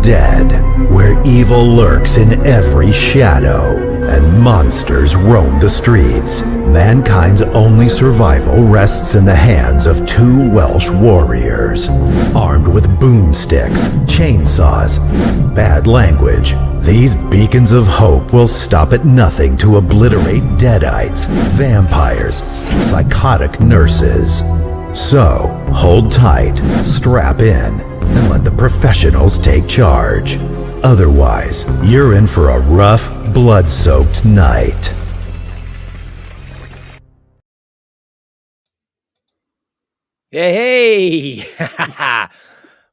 dead, where evil lurks in every shadow and monsters roam the streets, mankind's only survival rests in the hands of two Welsh warriors. Armed with boomsticks, chainsaws, bad language, these beacons of hope will stop at nothing to obliterate deadites, vampires, psychotic nurses. So, hold tight, strap in, and let the professionals take charge. Otherwise, you're in for a rough, blood-soaked night. Hey!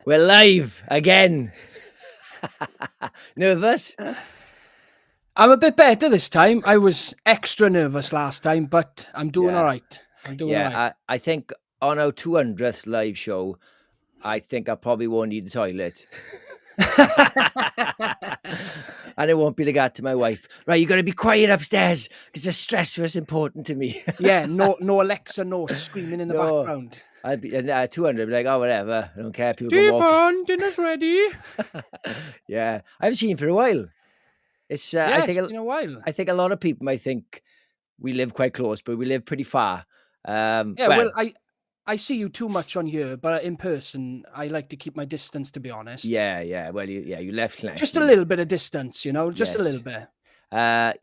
We're live again. Nervous? I'm a bit better this time. I was extra nervous last time, but I'm doing all right. I'm doing all right. I think on our 200th live show, I think I probably won't need the toilet. And it won't be like that to my wife. Right, you got to be quiet upstairs because the stress was important to me. Yeah, no Alexa notes screaming in the background. I'd be 200, be like, oh, whatever. I don't care. People can walk. Stephen, dinner's ready. Yeah, I haven't seen him for a while. It's I think it's been a while. I think a lot of people might think we live quite close, but we live pretty far. Well, I see you too much on here, but in person, I like to keep my distance, to be honest. Yeah. Well, you left just a little bit of distance, just a little bit. But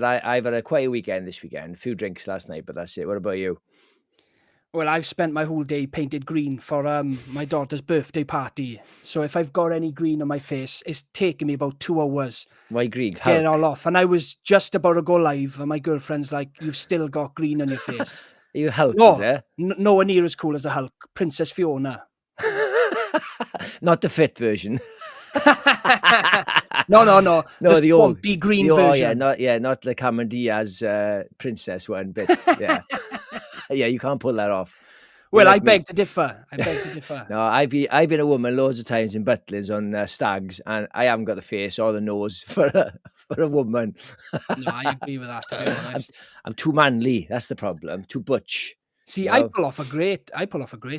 I've had a quiet weekend this weekend. A few drinks last night, but that's it. What about you? Well, I've spent my whole day painted green for my daughter's birthday party. So if I've got any green on my face, it's taken me about 2 hours. Why green? Get it all off. And I was just about to go live, and my girlfriend's like, "You've still got green on your face." Are you Hulk, no, is there? No one near as cool as the Hulk. Princess Fiona. Not the fit version. No. No, the the old swampy green version. Not the Cameron Diaz princess one, but yeah. Yeah, you can't pull that off. Well, I beg to differ. No, I've been a woman loads of times in Butlins on stags, and I haven't got the face or the nose for a woman. No, I agree with that, to be honest. I'm too manly. That's the problem. Too butch. See, I pull off a great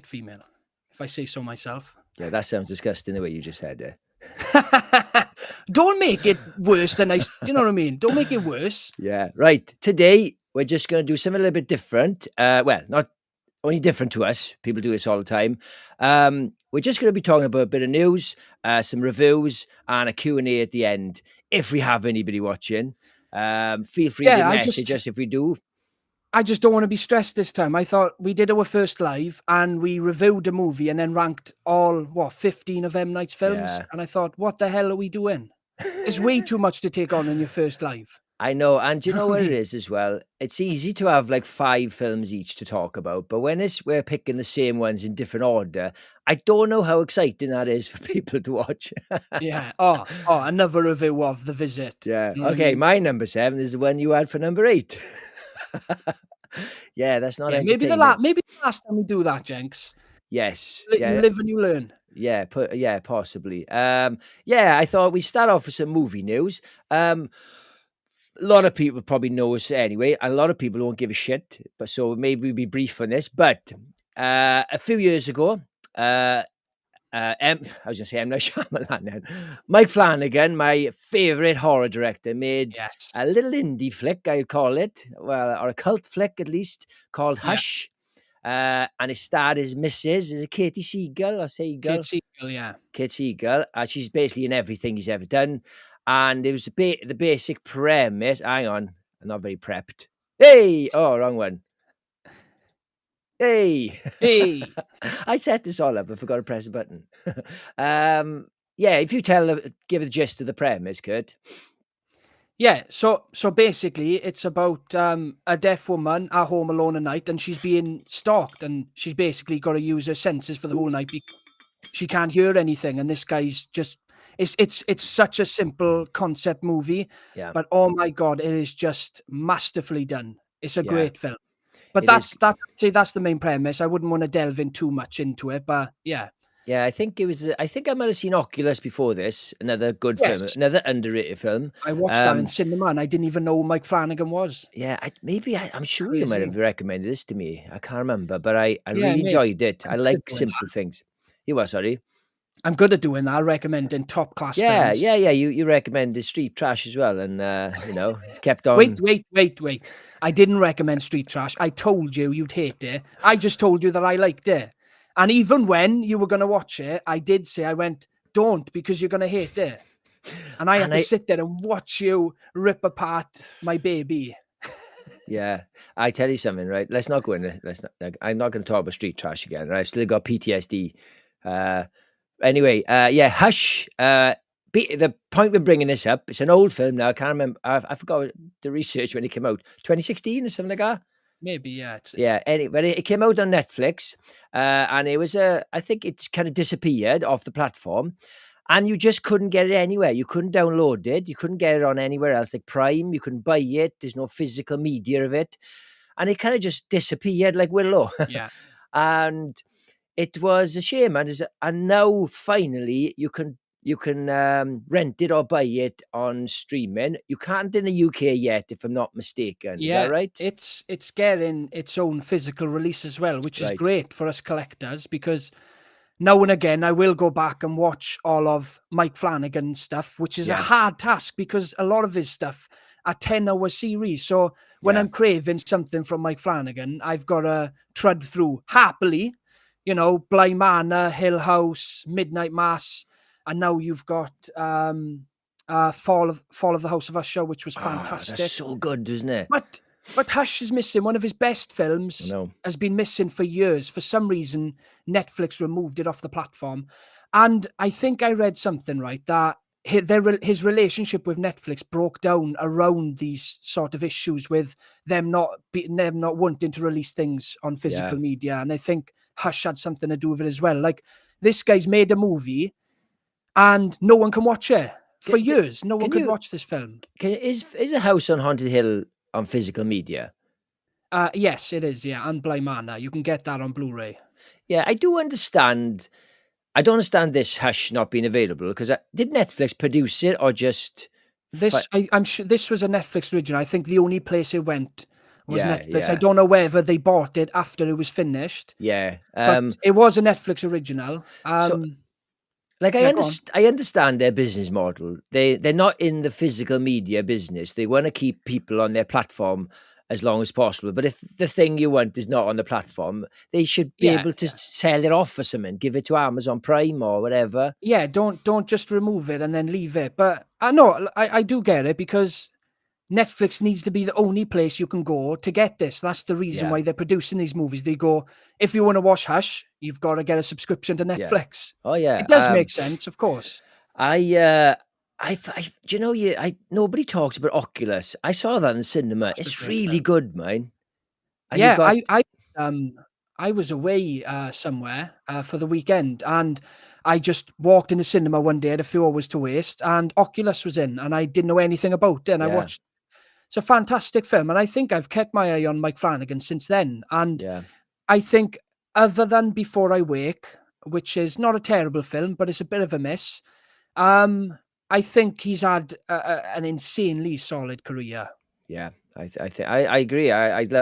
female, if I say so myself. Yeah, that sounds disgusting the way you just said it. Don't make it worse than you know what I mean? Don't make it worse. Yeah, right. Today, we're just going to do something a little bit different. Well, not only different to us. People do this all the time. We're just going to be talking about a bit of news, some reviews, and a Q&A at the end. If we have anybody watching, feel free to message us if we do. I just don't want to be stressed this time. I thought we did our first live and we reviewed a movie and then ranked all, 15 of M. Night's films. Yeah. And I thought, what the hell are we doing? It's way too much to take on in your first live. I know. And do you know what it is as well? It's easy to have like 5 films each to talk about. But when we're picking the same ones in different order, I don't know how exciting that is for people to watch. Yeah. Oh, another review of The Visit. Yeah. Okay. My number 7 is the one you had for number 8. Yeah, that's not maybe the last time we do that, Jenks. Yes. You live and you learn. Yeah, possibly. I thought we'd start off with some movie news. A lot of people probably know us anyway, and a lot of people won't give a shit. But so maybe we'll be brief on this. But a few years ago, M. Night Shyamalan, Mike Flanagan, my favorite horror director, made a little indie flick, I'd call it, or a cult flick at least, called Hush. And it starred his missus, is it Katie Siegel or Siegel? Kate Siegel, yeah. Kate Siegel. She's basically in everything he's ever done. And it was the basic premise. Hang on, I'm not very prepped. Hey! Oh, wrong one. Hey! I set this all up. I forgot to press a button. If you give the gist of the premise, Kurt. Yeah, so basically it's about a deaf woman at home alone at night, and she's being stalked, and she's basically got to use her senses for the whole night. She can't hear anything, and this guy's just it's such a simple concept movie, but oh my god, it is just masterfully done. It's a great film. But that's the main premise. I wouldn't want to delve in too much into it, but yeah. Yeah, I think I might have seen Oculus before this. Another good film, another underrated film. I watched that in cinema, and I didn't even know who Mike Flanagan was. Yeah, I'm sure you might have recommended this to me. I can't remember, but I really enjoyed it. I like simple things. You were, sorry? I'm good at doing that, recommending top class Yeah, films. yeah, yeah. You recommended Street Trash as well, and it's kept Wait, on. wait, wait, wait. I didn't recommend Street Trash. I told you you'd hate it. I just told you that I liked it. And even when you were going to watch it, I did say, I went, don't, because you're going to hate it. And I had And to I sit there and watch you rip apart my baby. Yeah, I tell you something, right? Let's not go in there. Let's not. Like, I'm not going to talk about Street Trash again. Right? I've still got PTSD. Uh, anyway, yeah, Hush. The point we're bringing this up. It's an old film now. I can't remember. I forgot the research when it came out. 2016 or something like that. Maybe, yeah. Yeah. Anyway, it came out on Netflix, and it was I think it's kind of disappeared off the platform. And you just couldn't get it anywhere. You couldn't download it. You couldn't get it on anywhere else, like Prime. You couldn't buy it. There's no physical media of it. And it kind of just disappeared like Willow. Yeah. And it was a shame. And now finally you can rent it or buy it on streaming. You can't in the UK yet, if I'm not mistaken. Is that Yeah. right? It's getting its own physical release as well, which is Right. great for us collectors because now and again, I will go back and watch all of Mike Flanagan's stuff, which is a Yeah. hard task because a lot of his stuff are 10-hour series. So when Yeah. I'm craving something from Mike Flanagan, I've got to trud through happily, Bly Manor, Hill House, Midnight Mass, and now you've got Fall of the House of Usher, which was Ah, that's fantastic. so good, isn't it? But Hush is missing. One of his best I films know. has been missing for years. For some reason, Netflix removed it off the platform. And I think I read something, right, that his relationship with Netflix broke down around these sort of issues with them not wanting to release things on physical media. And I think Hush had something to do with it as well. Like, this guy's made a movie and no one can watch it. For Can- years, no one can could you- watch this film. Is a House on Haunted Hill on physical media? Yes, it is. Yeah, and Bly Manor. You can get that on Blu-ray. Yeah, I do understand. I don't understand this Hush not being available because did Netflix produce it or just I'm sure this was a Netflix original. I think the only place it went was Yeah, Netflix. I yeah. don't know whether they bought it after it was finished, Yeah. but it was a Netflix original. So like Yeah, go on. I understand their business model. They're not in the physical media business. They want to keep people on their platform as long as possible. But if the thing you want is not on the platform, they should be Yeah, able to sell it off for something, give it to Amazon Prime or whatever. yeah. Don't just remove it and then leave it. But I know I do get it because Netflix needs to be the only place you can go to get this. That's the reason Yeah. why they're producing these movies. They go, if you want to watch Hush, you've got to get a subscription to Netflix. Oh yeah. It does make sense, of course. Do you know nobody talks about Oculus. I saw that in the cinema. That's a It's great really film. good, man. And you Yeah, got I was away somewhere for the weekend, and I just walked in the cinema one day, had a few hours to waste, and Oculus was in, and I didn't know anything about it. And I Yeah. watched. It's a fantastic film, and I think I've kept my eye on Mike Flanagan since then. And yeah. I think, other than Before I Wake, which is not a terrible film, but it's a bit of a miss, I think he's had an insanely solid career. Yeah, I agree.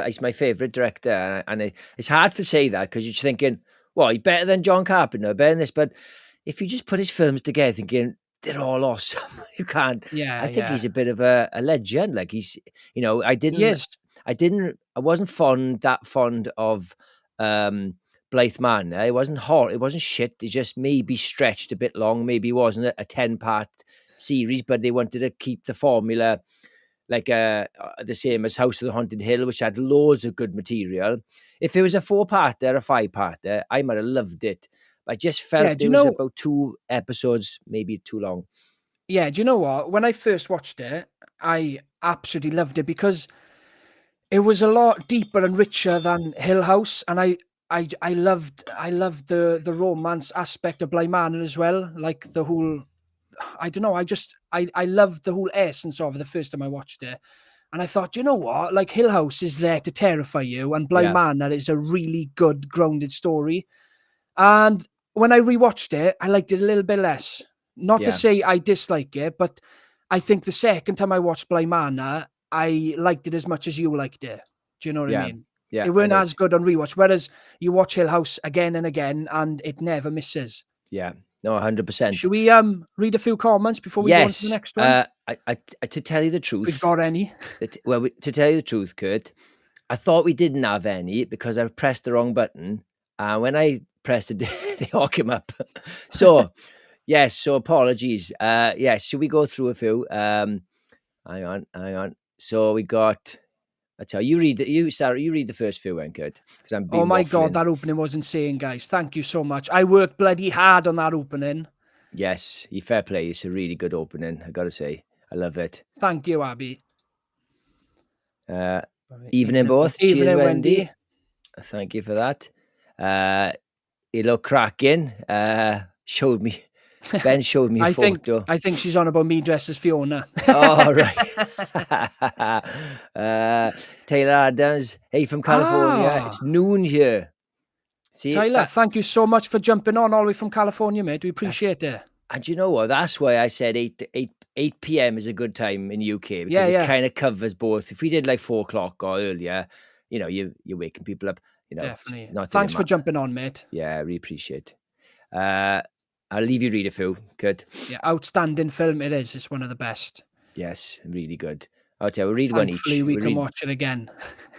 He's my favorite director, and it's hard to say that because you're just thinking, well, he's better than John Carpenter, better than this. But if you just put his films together, thinking they're all awesome, you can't. Yeah, I think yeah. he's a bit of a legend. Like He is. I wasn't that fond of Blythe Manor. It wasn't hot. It wasn't shit. It just maybe stretched a bit long. Maybe it wasn't a 10-part series, but they wanted to keep the formula like the same as House of the Haunted Hill, which had loads of good material. If it was a 4-parter, a 5-parter, I might have loved it. I just felt Yeah, do you it was know? about 2 episodes, maybe too long. Yeah, do you know what? When I first watched it, I absolutely loved it because it was a lot deeper and richer than Hill House, and I loved the romance aspect of Bly Manor as well. Like the whole, I don't know, I loved the whole essence of it the first time I watched it, and I thought, you know what? Like Hill House is there to terrify you, and Bly Yeah. Manor is a really good grounded story. And when I rewatched it, I liked it a little bit less. Not Yeah. to say I dislike it, but I think the second time I watched Bly Manor, I liked it as much as you liked it. Do you know what I mean? Yeah, It I weren't know as good on rewatch. Whereas you watch Hill House again and again, and it never misses. Yeah, No, 100%. Should we read a few comments before we go on to the Yes. next one? To tell you the If we've truth, got any. to tell you the truth, Kurt, I thought we didn't have any because I pressed the wrong button. And when I pressed it, they all came up. So, yes, so apologies. Yes, should we go through a few? Hang on. So we got, I tell you, you read the first few, then, Kurt, because I'm being Oh my God, waffling. that opening was insane, guys. Thank you so much. I worked bloody hard on that opening. Yes, fair play. It's a really good opening, I got to say. I love it. Thank you, Abby. Evening both. Cheers, Evening, Wendy. Wendy. Thank you for that. You look cracking. Showed me. Ben showed me a photo. I think she's on about me dressed as Fiona. Oh, right. Taylor Adams. Hey, from California. It's noon here. See, Tyler, thank you so much for jumping on all the way from California, mate. We appreciate it. And you know what? That's why I said 8 p.m. is a good time in UK, because it kind of covers both. If we did like 4 o'clock or earlier, you know, you're waking people up. You know, definitely. Not Thanks for jumping on, mate. Yeah, I really appreciate. I'll leave you read a few. Good. Yeah, outstanding film it is. It's one of the best. Yes, really good. I'll tell you, we'll read one each. Hopefully we can watch it again.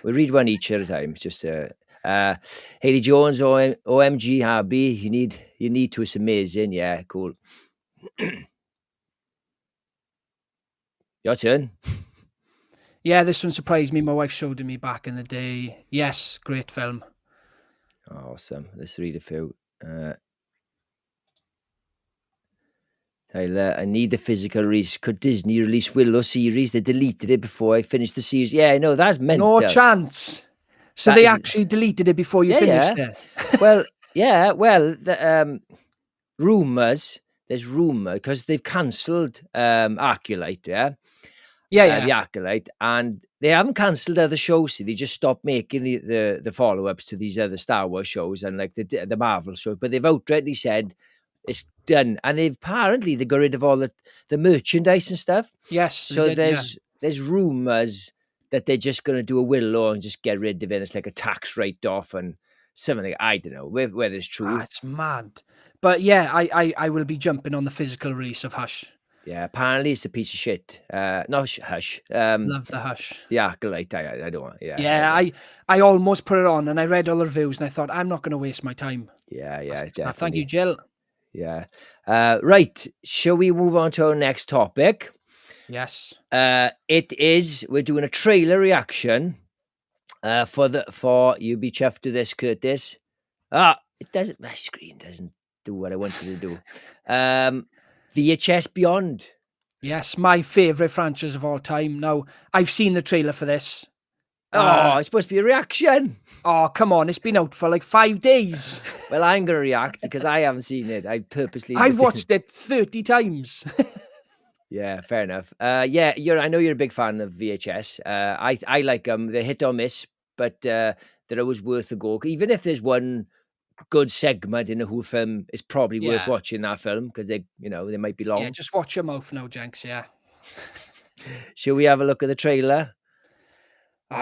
We'll read one each at a time. Just Haley Jones, OMG Harby, you need to. It's amazing. Yeah, cool. Your turn. Yeah, this one surprised me. My wife showed it me back in the day. Yes, great film. Awesome. Let's read a few. Tyler, I need the physical release. Could Disney release Willow series? They deleted it before I finised the series. Yeah, no, that's mental. No chance. So they actually deleted it before you finished it. Well, the rumours. There's rumour because they've cancelled Arculite, the Arculite, and they haven't cancelled other shows. See, they just stopped making the follow ups to these other Star Wars shows and like the Marvel show. But they've outrightly said it's done, and they got rid of all the merchandise and stuff. Yes, so there's rumours that they're just going to do a Willow and just get rid of it. It's like a tax write off and something. I don't know whether it's true. It's mad. But yeah, I will be jumping on the physical release of Hush. Yeah, apparently it's a piece of shit. No, Hush. Love the Hush. The Arculite, I don't want. Yeah. Yeah, I almost put it on, and I read all the reviews, and I thought I'm not going to waste my time. Yeah, definitely. Thank you, Jill. Yeah. Right. Shall we move on to our next topic? Yes. We're doing a trailer reaction. For you be chuffed to this, Curtis. It doesn't. My screen doesn't do what I wanted to do. VHS Beyond. Yes, my favourite franchise of all time. Now, I've seen the trailer for this. It's supposed to be a reaction. Oh, come on. It's been out for like 5 days. Well, I'm going to react because I haven't seen it. I've watched it 30 times. Yeah, fair enough. I know you're a big fan of VHS. I like them. They're hit or miss, but they're always worth a go. Even if there's one good segment in a Who film, it's probably worth watching that film because they might be long. Yeah, just watch your mouth now, Jenks. Yeah. Shall we have a look at the trailer?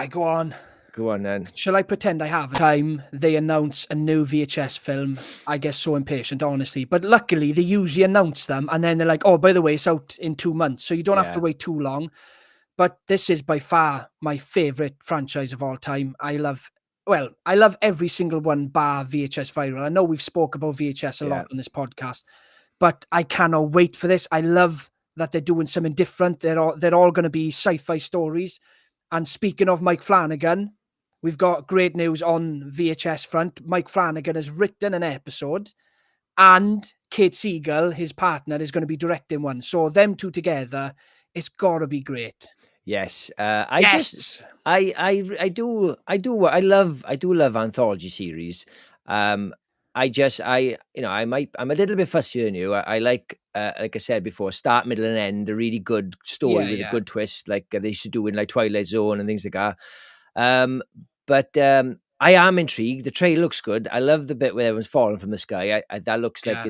Go on. Go on then. Shall I pretend I have time they announce a new VHS film? I get so impatient, honestly. But luckily, they usually announce them and then they're like, oh, by the way, it's out in 2 months. So you don't have to wait too long. But this is by far my favourite franchise of all time. I love every single one bar VHS Viral. I know we've spoke about VHS a lot on this podcast, but I cannot wait for this. I love that they're doing something different. They're all going to be sci-fi stories. And speaking of Mike Flanagan, we've got great news on VHS front. Mike Flanagan has written an episode and Kate Siegel, his partner, is going to be directing one. So them two together, it's got to be great. Yes. I love anthology series. I'm a little bit fussier than you. I like I said before, start, middle, and end, a really good story with a good twist, like they used to do in like Twilight Zone and things like that. But I am intrigued. The trailer looks good. I love the bit where everyone's falling from the sky. That looks like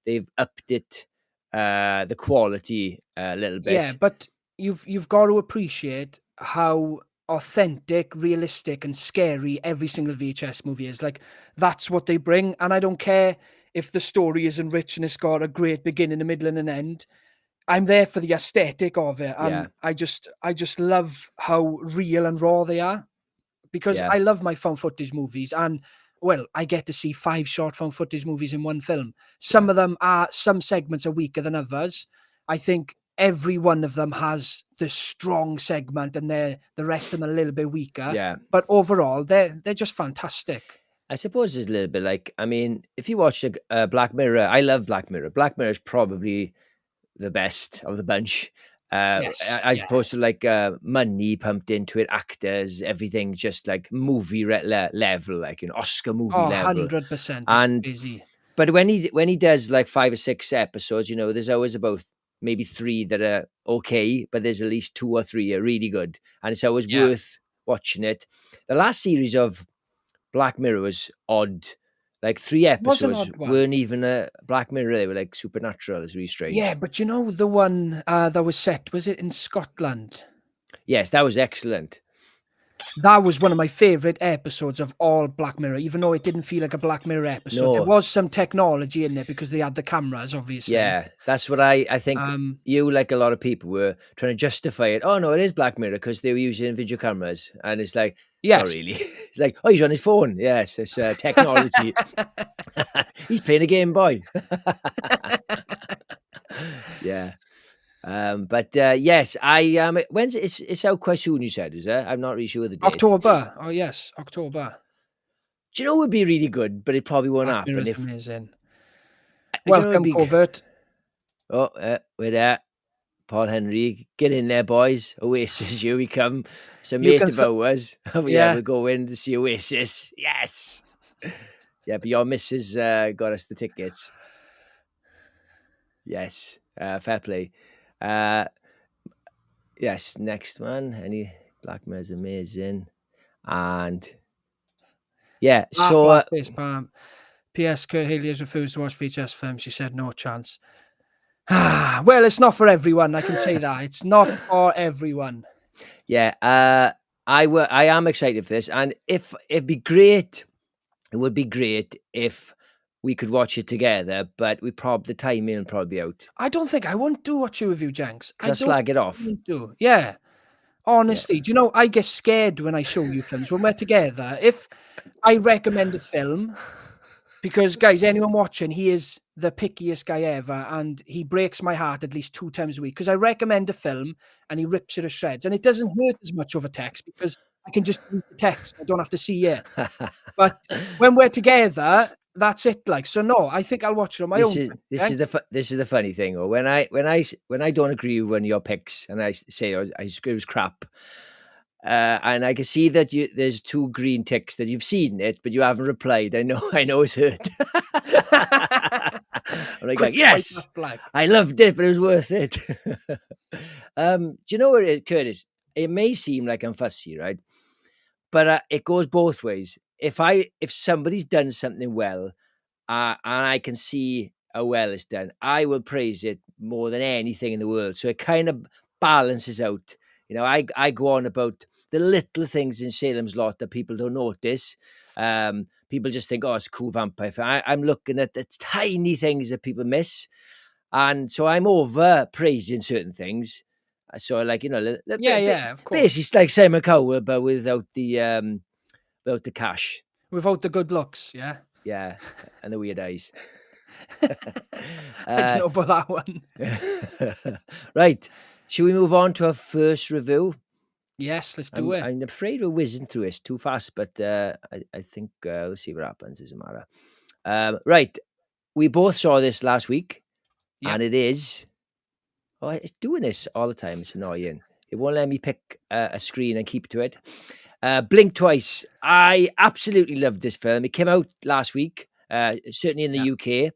they've upped it, the quality a little bit. Yeah, but you've got to appreciate how authentic, realistic, and scary every single VHS movie is. Like, that's what they bring, and I don't care if the story isn't rich and it's got a great beginning, a middle, and an end. I'm there for the aesthetic of it, Yeah. and I just love how real and raw they are, because Yeah. I love my found footage movies, and well, I get to see 5 short found footage movies in one film. Yeah. Some segments are weaker than others. I think every one of them has the strong segment, and the rest of them are a little bit weaker. Yeah. But overall, they're just fantastic. I suppose it's a little bit like, I mean, if you watch Black Mirror, I love Black Mirror. Black Mirror is probably the best of the bunch. Yes, As yeah. opposed to like money pumped into it, actors, everything just like movie level, like an Oscar movie Oh, level. 100%. It's And crazy. but when he does like 5 or 6 episodes, there's always about maybe 3 that are okay, but there's at least 2 or 3 are really good, and it's always Yeah. worth watching it. The last series of Black Mirror was odd. Like 3 It was an episodes odd one. weren't even a Black Mirror. They were like supernatural. It's really Yeah, strange. but the one that was set, was it in Scotland? Yes, that was excellent. That was one of my favorite episodes of all Black Mirror, even though it didn't feel like a Black Mirror episode. There No, was some technology in there because they had the cameras, obviously. yeah, that's what I think. Um, You, like a lot of people, were trying to justify it. Oh no, it is Black Mirror because they were using video cameras, and it's like not yes. really. It's like, oh, he's on his phone. Yes, it's technology. He's playing a Game Boy. Yeah. But yes, I when's it's out quite soon, you said, is it? I'm not really sure the date. October. Oh, yes, October. Do you know what would be really good, but it probably won't Black happen Mirror's if amazing. do you know what would Welcome, be Covert. oh we're there. Paul Henry, get in there, boys. Oasis, here we come. It's a You mate can of ours. Oh yeah, yeah. we'll go in to see Oasis. Yes. Yeah, but your missus got us the tickets. Yes. Fair play. Yes, next one. Any Black Mirror's amazing. And yeah, so Blackface Palm. P.S. Kurt Haley has refused to watch VHS films. She said no chance. Well, it's not for everyone. I can say that. It's not for everyone. yeah, I am excited for this, and if it'd be great, it would be great if we could watch it together, but the timing will probably be out. I don't think I won't do watch you with you, Jenks. I Because I don't slag it off. want to. Yeah. Honestly, do you know, I get scared when I show you films when we're together. If I recommend a film, because guys, anyone watching, he is the pickiest guy ever, and he breaks my heart at least 2 times a week. Because I recommend a film and he rips it to shreds, and it doesn't hurt as much over text because I can just read the text. I don't have to see it. But when we're together, that's it. Like, so no, I think I'll watch it on my This own. is this is this is the funny thing. Or when I don't agree with one of your picks, and I say it was crap, and I can see that there's 2 green ticks that you've seen it, but you haven't replied. I know it's hurt. I'm like, Quick swipe yes, left, black. I loved it, but it was worth it. Do you know what it is, Curtis? It may seem like I'm fussy, right? But it goes both ways. If somebody's done something well, and I can see how well it's done, I will praise it more than anything in the world. So it kind of balances out. I go on about the little things in Salem's Lot that people don't notice. People just think, oh, it's a cool vampire film. I'm looking at the tiny things that people miss. And so I'm over praising certain things. So like, Yeah, of course. basically it's like Simon Cowell, but without the cash. Without the good looks, yeah. Yeah, and the weird eyes. I don't know about that one. Right. Should we move on to our first review? Yes, let's do it. I'm afraid we're whizzing through this too fast, but I think we'll see what happens. Doesn't matter. Right. We both saw this last week, and it is... Oh, it's doing this all the time. It's annoying. It won't let me pick a screen and keep to it. Blink Twice. I absolutely loved this film. It came out last week, certainly in the UK,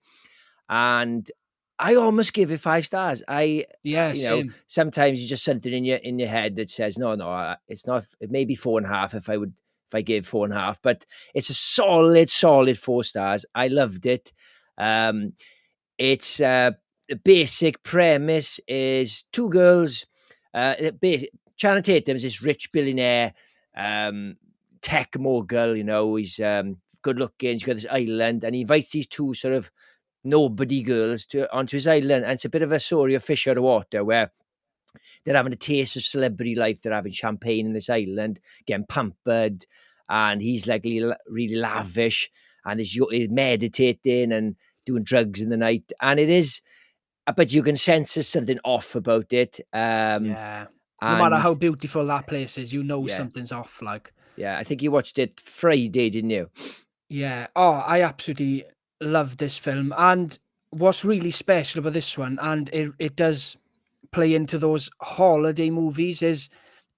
and I almost give it 5 stars. Same. Sometimes you just something in your head that says no, it's not. It may be 4.5 if I gave 4.5, but it's a solid 4 stars. I loved it. It's the basic premise is 2 girls. Channing Tatum's this rich billionaire tech mogul. He's good looking. She's got this island, and he invites these two sort of nobody girls onto his island, and it's a bit of a story of fish out of water where they're having a taste of celebrity life. They're having champagne in this island, getting pampered, and he's like really lavish, and he's meditating and doing drugs in the night. And it is, but you can sense there's something off about it. Yeah. No matter And how beautiful that place is, you know yeah, something's off. Like, yeah, I think you watched it Friday, didn't you? yeah. Oh, I absolutely love this film. And what's really special about this one, and it does play into those holiday movies, is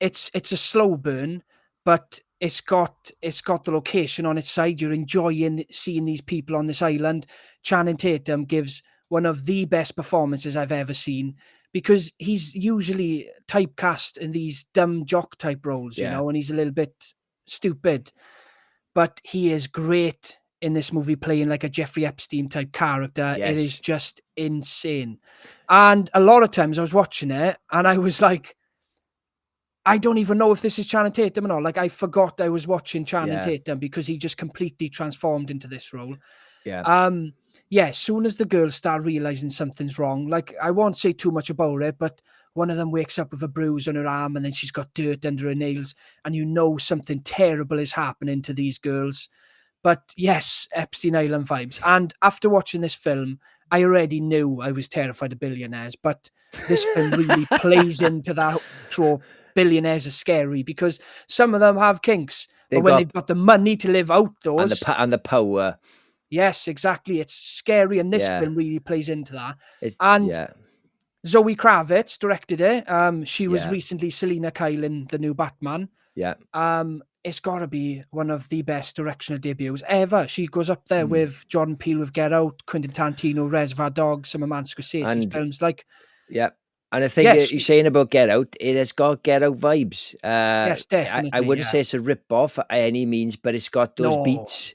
it's a slow burn, but it's got the location on its side. You're enjoying seeing these people on this island. Channing Tatum gives one of the best performances I've ever seen, because he's usually typecast in these dumb jock type roles, Yeah. and he's a little bit stupid, but he is great in this movie playing like a Jeffrey Epstein type character. It is Yes. just insane. And a lot of times I was watching it and I was like, I don't even know if this is Channing Tatum or not. Like, I forgot I was watching Channing Yeah. Tatum because he just completely transformed into this role. Yeah. Yeah, as soon as the girls start realizing something's wrong, like, I won't say too much about it, but one of them wakes up with a bruise on her arm and then she's got dirt under her nails, and you know something terrible is happening to these girls. But yes, Epstein Island vibes. And after watching this film, I already knew I was terrified of billionaires, but this film really plays into that trope. Billionaires are scary because some of them have kinks, but They've when got they've got the money to live out and those, the power. yes, exactly, it's scary, and this Yeah. film really plays into that. It's, And yeah. Zoe Kravitz directed it. She was Yeah. recently Selena Kyle in the new Batman. Yeah. It's got to be one of the best directional debuts ever. She goes up there with Jordan Peele with Get Out, Quentin Tarantino, Reservoir Dogs, some of Man Scorsese's And films. Like, yeah. And the thing yes, you're saying about Get Out, it has got Get Out vibes. yes, I definitely, wouldn't yeah. say it's a rip-off by any means, but it's got those No, beats.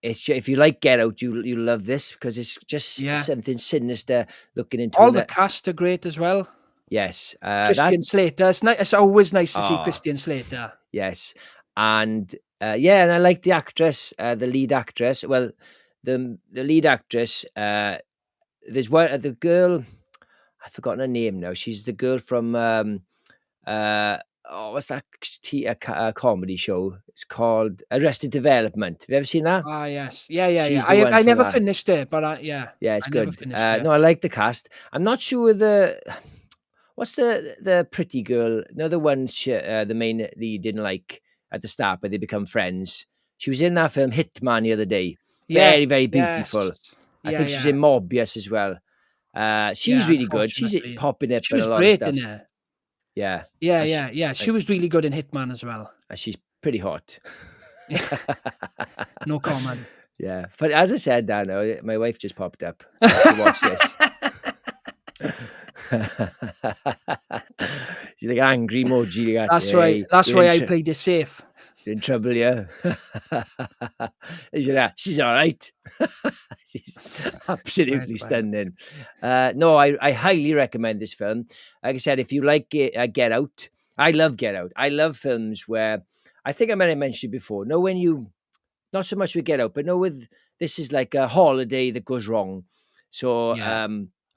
If you like Get Out, you love this because it's just yeah. something sinister looking into All the it. cast are great as well. Yes. Christian Slater. It's always nice to see Oh, Christian Slater. yes. And yeah, and I like the actress, the lead actress. Well, the lead actress, there's one, the girl, I've forgotten her name now. She's the girl from what's that comedy show? It's called Arrested Development. Have you ever seen that? Ah, yes. Yeah, yeah, yeah. She's the one I from never that. finished it, but yeah, Yeah, it's I never good. finished it. No, I like the cast. I'm not sure what's the pretty girl? No, the one the main lead didn't like at the start, but they become friends. She was in that film Hitman the other day. Yes, Very, very yes. beautiful. I Yeah, think she's yeah. in Morbius as well. She's Yeah, really good. She's unfortunately. popping up She in was a lot of great in stuff. it. Yeah. Yeah, And yeah, yeah. She and- was really good in Hitman as well. and she's pretty hot. No comment. Yeah. But as I said, Dan, my wife just popped up to watch this. She's like angry emoji. Like, That's why. "Hey, That's you're why in I played it safe. you're in trouble, yeah." She's all right. She's absolutely Where's stunning. No, I highly recommend this film. Like I said, if you like Get Out, I love Get Out. I love films where I think I might have mentioned it before. No, when you not so much with Get Out, but no, with this is like a holiday that goes wrong. So Yeah.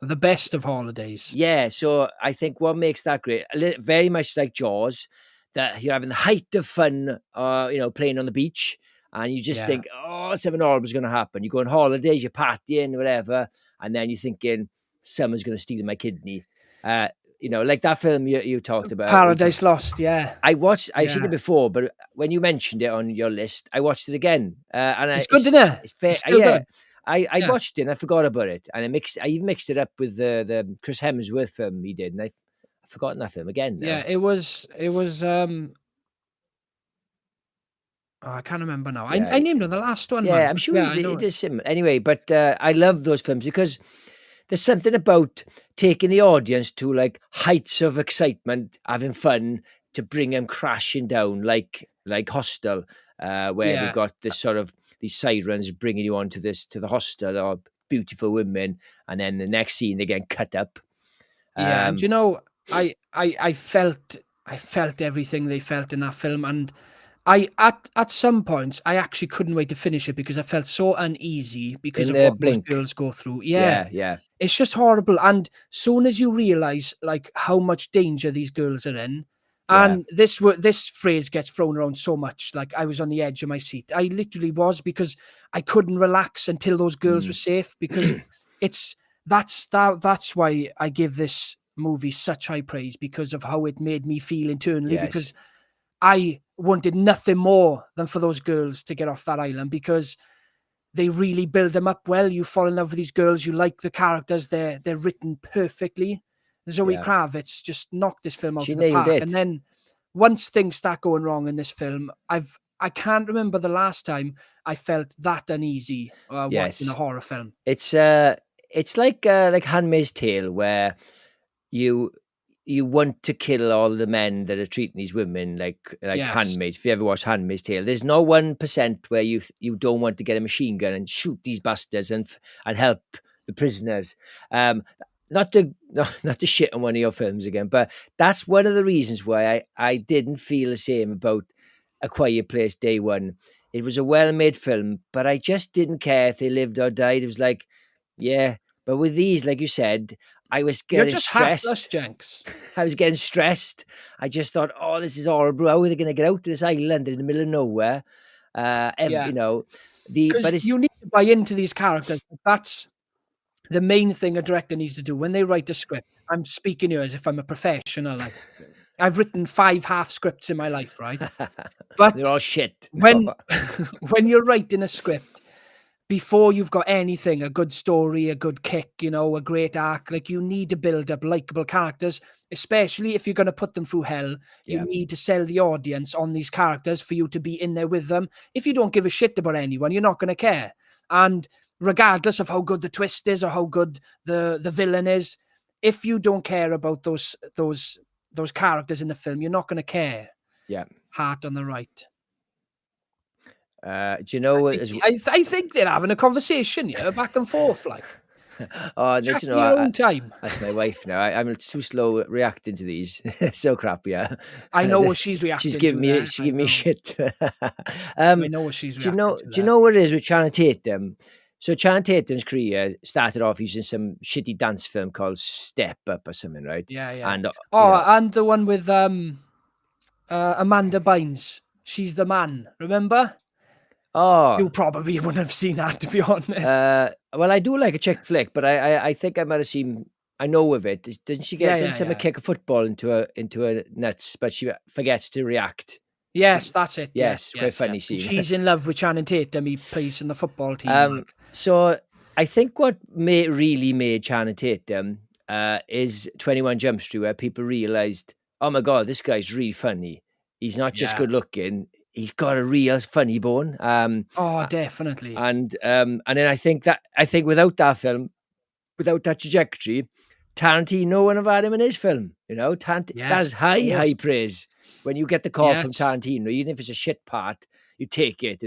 The best of holidays. yeah, so I think what makes that great, very much like Jaws, that you're having the height of fun, playing on the beach, and you just Yeah. think, oh, something horrible is going to happen. You go on holidays, you're partying, whatever, and then you're thinking, someone's going to steal my kidney. Like that film you talked about. Paradise Lost. Yeah. I've Yeah. seen it before, but when you mentioned it on your list, I watched it again, and It's good, isn't it? it's fair. It's still Yeah, good. I Yeah. watched it and I forgot about it, and I even mixed it up with the Chris Hemsworth film he did, and I've forgotten that film again now. Yeah. It was. Oh, I can't remember now. Yeah, I named it the last one, yeah, man. I'm But sure yeah, I know it it. is similar. Anyway, but I love those films because there's something about taking the audience to like heights of excitement, having fun, to bring them crashing down, like Hostel, where they've Yeah. got this sort of these sirens bringing you onto to the hostel of beautiful women, and then the next scene they get cut up. Yeah. And Um, I felt everything they felt in that film, and At some points, I actually couldn't wait to finish it because I felt so uneasy because In of the what most blink. girls go through. Yeah. Yeah. It's just horrible, and soon as you realize, like, how much danger these girls are in, Yeah. and this phrase gets thrown around so much, like, "I was on the edge of my seat." I literally was, because I couldn't relax until those girls were Mm. safe, because it's that's why I give this movie such high praise, because of how it made me feel internally, Yes. because I wanted nothing more than for those girls to get off that island, because they really build them up well. You fall in love with these girls. You like the characters. They're written perfectly. Zoe Yeah. Kravitz just knocked this film out She of the nailed park. And it. then once things start going wrong in this film, I can't remember the last time I felt that uneasy watching a Yes. horror film. It's like Handmaid's Tale, where you you want to kill all the men that are treating these women like Yes. handmaids. If you ever watch Handmaid's Tale, there's no 1% where you don't want to get a machine gun and shoot these bastards and help the prisoners. Um, not to not to shit on one of your films again, but that's one of the reasons why I didn't feel the same about A Quiet Place Day One. It was a well-made film, but I just didn't care if they lived or died. It was like, yeah. But with these, like you said, I was You're getting just heartless, stressed. Jenks. I was getting stressed. I just thought, oh, this is horrible. How are they going to get out to this island in the middle of nowhere? Yeah. You know, Because but it's you need to buy into these characters. That's the main thing a director needs to do when they write a script. I'm speaking here as if I'm a professional. Like, I've written 5 half scripts in my life, right? they're But all shit. No. when when you're writing a script, before you've got anything, a good story, a good kick, a great arc, like, you need to build up likable characters, especially if you're going to put them through hell. You Yeah, need to sell the audience on these characters for you to be in there with them. If you don't give a shit about anyone, you're not going to care. And regardless of how good the twist is or how good the villain is, if you don't care about those characters in the film, you're not going to care. yeah. Heart on the right. Do you know I what? think I think they're having a conversation, yeah, back and forth, like, Oh, do chat you in know? your own time. That's my wife now. I'm too slow at reacting to these. So crap, yeah. I know what she's She's reacting giving to me there. she I giving me know. shit. I know what she's Do you reacting know? to Do you there. know what it is with Channing Tatum? So Channing Tatum's career started off using some shitty dance film called Step Up or something, right? Yeah, yeah. And Oh, and the one with Amanda Bynes. She's the man. Remember? oh, You probably wouldn't have seen that, to be honest. well, I do like a chick flick, but I think I might have seen. I know of it. Didn't she Yeah, get? Didn't yeah, someone yeah. kick a football into her nuts, but she forgets to react? Yes, that's it. Yes, Yes, quite yes, yes. funny And scene. she's in love with Channing Tatum. He plays in the football team. Like, So I think what really made Channing Tatum is 21 Jump Street, where people realized, oh my god, this guy's really funny. He's not just yeah. good looking; he's got a real funny bone. Oh, definitely. And then I think without that film, without that trajectory, Tarantino wouldn't have had him in his film. That Yes, is of course. high praise when you get the call from Yes. Tarantino, even if it's a shit part, you take it.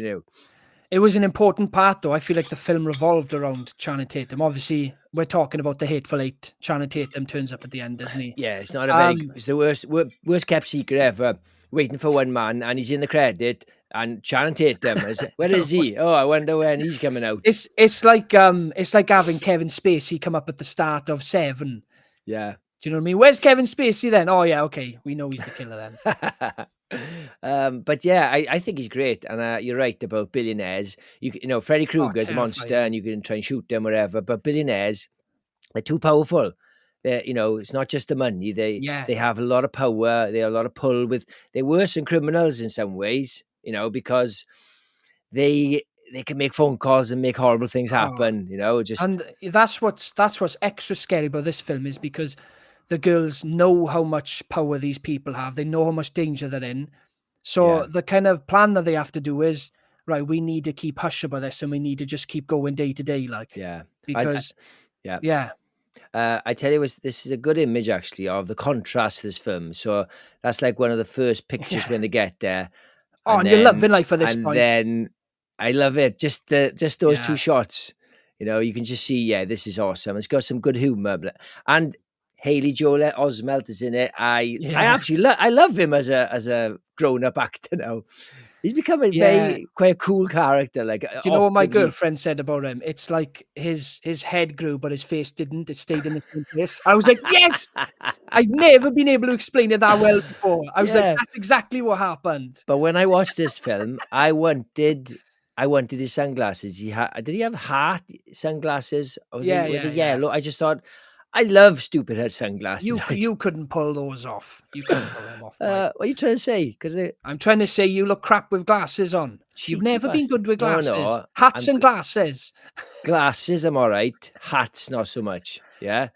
It was an important part, though. I feel like the film revolved around Channing Tatum. Obviously, we're talking about the Hateful Eight. Channing Tatum turns up at the end, doesn't he? Yeah, it's not a very. Um, It's the worst kept secret ever. Waiting for one man, and he's in the credit, and Channing Tatum is. Where is he? Oh, I wonder when he's coming out. it's like having Kevin Spacey come up at the start of Seven. Yeah. Do you know what I mean? Where's Kevin Spacey then? Oh yeah, okay, we know he's the killer then. But yeah, I think he's great, and you're right about billionaires. Freddy Oh, Krueger's a monster, terrifying. and you can try and shoot them wherever. But billionaires, they're too powerful. It's not just the money. Yeah. They have a lot of power. They have a lot of pull. They're worse than criminals in some ways. Because they can make phone calls and make horrible things Oh, happen. Just and that's what's extra scary about this film, is because the girls know how much power these people have. They know how much danger they're in. yeah, So the kind of plan that they have to do is, right, we need to keep hush about this, and we need to just keep going day to day, like, yeah. I because yeah. yeah, I tell you, this is a good image actually of the contrast to this film. So that's like one of the first pictures yeah. when they get there, Oh, and and you're then loving life at this and point. then I love it. Just those two Yeah. shots. You can just see, yeah, this is awesome. It's got some good humor, and Haley Joel Osment is in it. I Yeah. actually I love him as a grown up actor now. He's become a Yeah. quite a cool character, like Do you know what my awkwardly. girlfriend said about him? It's like his head grew, but his face didn't. It stayed in the same place. I was like, "Yes!" I've never been able to explain it that well before. I was like, Yeah, "That's exactly what happened." but when I watched this film, I wanted his sunglasses. Did he have heart sunglasses? Or was Yeah, they were they yeah, yeah. yellow? I just thought I love stupid head sunglasses. You couldn't pull those off. You couldn't pull them off, mate. What are you trying to say? Because they I'm trying to say you look crap with glasses on. You've cheeky never been bastard. good with No, glasses. no, Hats I'm and glasses. glasses. I'm all right. Hats, not so much. Yeah,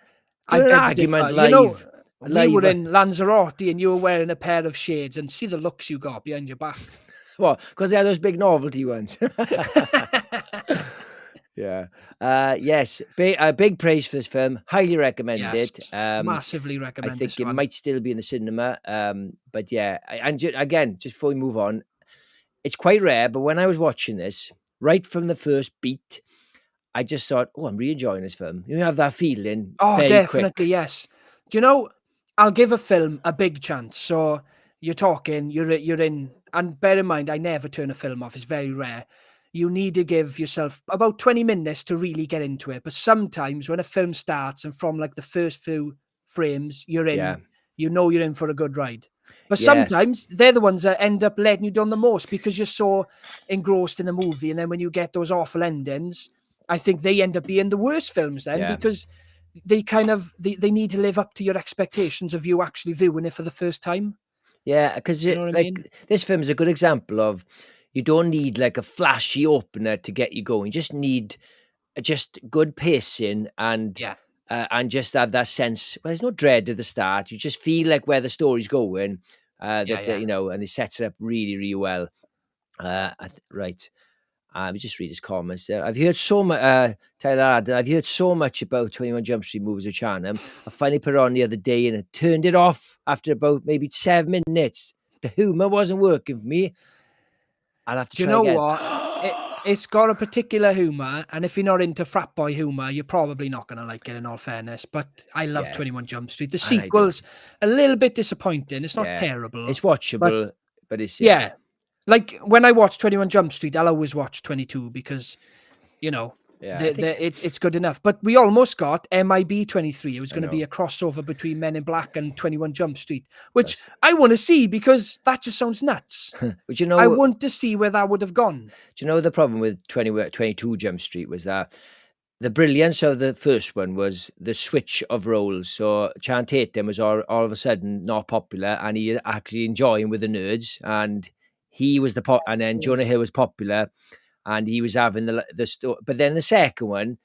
I doing an beg to differ. argument You know, live, we were live. in Lanzarote and you were wearing a pair of shades and see the looks you got behind your back. Well, because they are those big novelty ones. Yeah. Yes. Big praise for this film. Highly recommend Yes, it. massively I recommend think this it one. might still be in the cinema. But yeah, again, just before we move on, it's quite rare. But when I was watching this, right from the first beat, I just thought, "Oh, I'm really enjoying this film." You have that feeling Oh, very definitely, quick. yes. Do you know, I'll give a film a big chance. So you're talking, you're in, and bear in mind, I never turn a film off. It's very rare. You need to give yourself about 20 minutes to really get into it. But sometimes when a film starts and from like the first few frames, you're Yeah, in, you know you're in for a good ride. But yeah, sometimes they're the ones that end up letting you down the most because you're so engrossed in the movie. And then when you get those awful endings, I think they end up being the worst films then yeah. because they kind of they need to live up to your expectations of you actually viewing it for the first time. Yeah, because You know what I like mean? this film is a good example of you don't need like a flashy opener to get you going. You just need just good pacing Yeah, and just have that sense. Well, there's no dread at the start. You just feel like where the story's going. yeah, yeah. And it sets it up really, really well. Right. Let me just read his comments there. I've heard so much, Tyler Adden, I've heard so much about 21 Jump Street movies with Chanham. I finally put it on the other day and I turned it off after about maybe 7 minutes. The humour wasn't working for me. I'll have to Do you try know again. what? It's got a particular humor, and if you're not into frat boy humor, you're probably not gonna like it. In all fairness, but I love Yeah, 21 Jump Street. The and I do. sequel's a little bit disappointing. It's not Yeah, terrible, it's but watchable, but it's, yeah, yeah, like when I watch 21 Jump Street, I'll always watch 22 because you know, yeah, I think, it's good enough. But we almost got MIB 23. It was I going to be know. a crossover between Men in Black and 21 Jump Street, which That's, I want to see because that just sounds nuts. but you I know, want to see where that would have gone. do you know the problem with 22 Jump Street was that the brilliance of the first one was the switch of roles. So Chan Tatum was all of a sudden not popular, and he actually enjoying with the nerds, and he was and then Good. Jonah Hill was popular, and he was having But then the second one,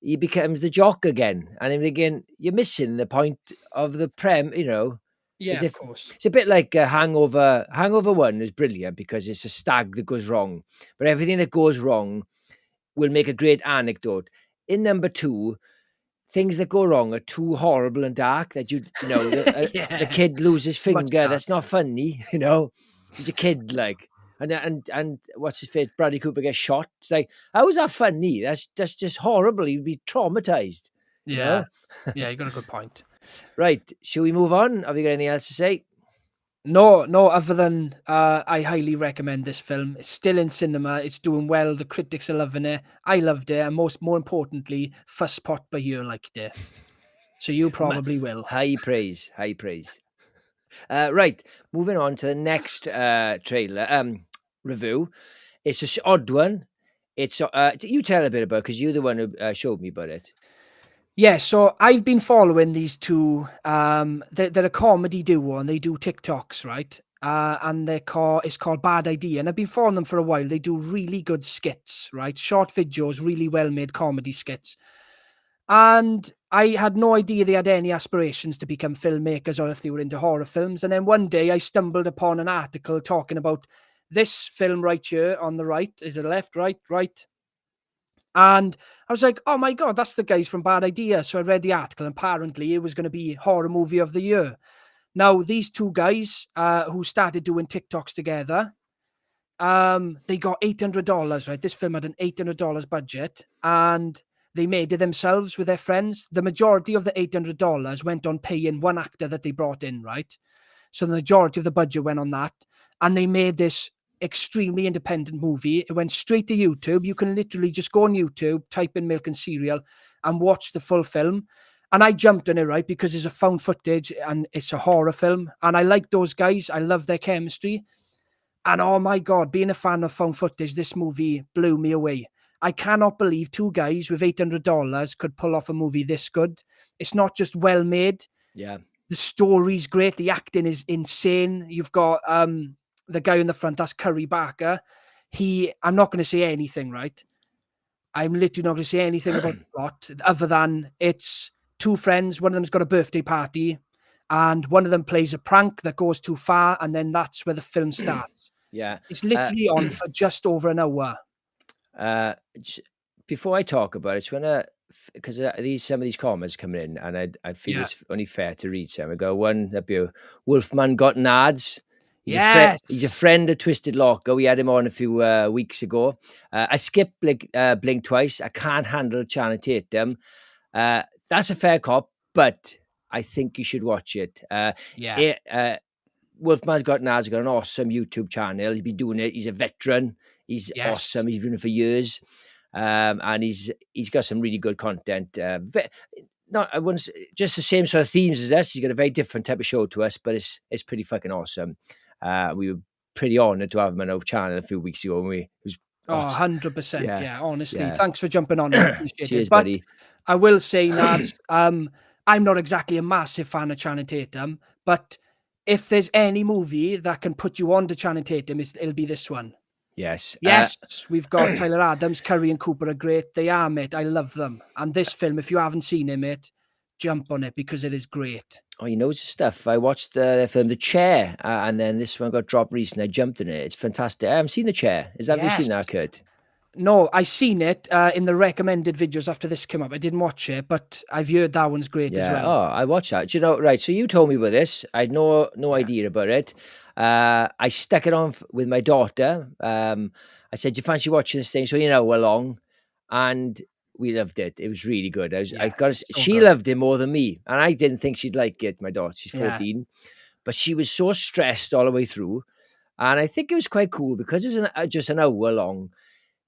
he becomes the jock again, and I'm thinking you're missing the point of the You know, Yeah, as of if course. it's a bit like a Hangover. Hangover one is brilliant because it's a stag that goes wrong, but everything that goes wrong will make a great anecdote. In number two, things that go wrong are too horrible and dark that the Yeah, kid loses his it's much finger. That's not darker. funny, you know. He's a kid, like, and what's his face? Bradley Cooper gets shot. It's like, how is that funny? That's just horrible. You'd be traumatized, you Yeah, know. yeah, you got a good point. Right? Should we move on? Have you got anything else to say? No, no, other than I highly recommend this film. It's still in cinema. It's doing well. The critics are loving it. I loved it, and more importantly, Fuss Pot by you liked it. So you Ma- probably will. High praise, high praise. Right, moving on to the next trailer review. It's a odd one. It's you tell a bit about because you're the one who showed me about it. Yeah, so I've been following these two. They're a comedy duo and they do TikToks, right? And it's called Bad Idea, and I've been following them for a while. They do really good skits, right? Short videos, really well made comedy skits. And I had no idea they had any aspirations to become filmmakers or if they were into horror films. And then one day I stumbled upon an article talking about this film right here on the right. Is it left, right, right? And I was like, oh my God, that's the guys from Bad Idea. So I read the article, and apparently it was going to be horror movie of the year. Now, these two guys who started doing TikToks together, they got $800, right? This film had an $800 budget, and They made it themselves with their friends. The majority of the $800 went on paying one actor that they brought in, right? So the majority of the budget went on that. And they made this extremely independent movie. It went straight to YouTube. You can literally just go on YouTube, type in Milk and Cereal, and watch the full film. And I jumped on it, right? Because it's a found footage and it's a horror film. And I like those guys. I love their chemistry. And oh my God, being a fan of found footage, this movie blew me away. I cannot believe two guys with $800 could pull off a movie this good. It's not just well made. Yeah. The story's great. The acting is insane. You've got the guy in the front, that's Curry Barker. I'm not going to say anything, right? I'm literally not going to say anything about the plot other than it's two friends. One of them's got a birthday party and one of them plays a prank that goes too far. And then that's where the film starts. Yeah. It's literally on for just over an hour. Before I talk about it, it's when because some of these comments coming in, and I feel it's only fair to read some. I go one up here. Wolfman got nads. He's a friend of Twisted Locker. We had him on a few weeks ago. I skipped Blink twice. I can't handle Channing Tatum. That's a fair cop, but I think you should watch it. Wolfman's got nads. He's got an awesome YouTube channel. He's been doing it. He's a veteran. He's awesome. He's been doing it for years. And he's got some really good content. I wouldn't say, just the same sort of themes as us. He's got a very different type of show to us, but it's pretty fucking awesome. We were pretty honoured to have him on our channel a few weeks ago. And it was awesome. 100%. Yeah, honestly. Yeah. Thanks for jumping on. I appreciate Cheers, it. But buddy. I will say, Nads, I'm not exactly a massive fan of Channing Tatum, but if there's any movie that can put you on to Channing Tatum, it'll be this one. Yes. We've got Tyler Adams, Curry and Cooper are great. They are, mate. I love them. And this film, if you haven't seen it, mate, jump on it because it is great. Oh, he knows the stuff. I watched the film The Chair, and then this one got dropped recently. I jumped in it. It's fantastic. I haven't seen The Chair. Have you seen that, Kurt? No, I seen it in the recommended videos after this came up. I didn't watch it, but I've heard that one's great as well. Oh, I watched that. Do you know, right, so you told me about this. I had no idea about it. I stuck it on with my daughter. I said, do you fancy watching this thing? So, along. And we loved it. It was really good. She loved it more than me. And I didn't think she'd like it, my daughter. She's 14. But she was so stressed all the way through. And I think it was quite cool because it was just an hour long.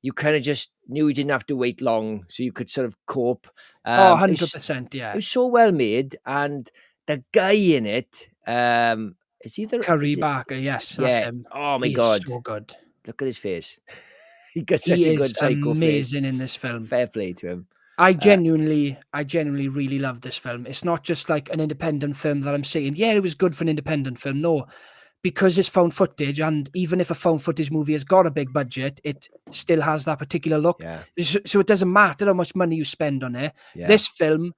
You kind of just knew you didn't have to wait long, so you could sort of cope. 100%, yeah. It was so well made, and the guy in it, Curry Barker, yes, that's him. Oh my God, so good. Look at his face. He got such a good psycho amazing face. in this film. Fair play to him. I genuinely really love this film. It's not just like an independent film that I'm saying, yeah, it was good for an independent film. No. Because it's found footage, and even if a found footage movie has got a big budget, it still has that particular look. Yeah. So it doesn't matter how much money you spend on it. Yeah. This film,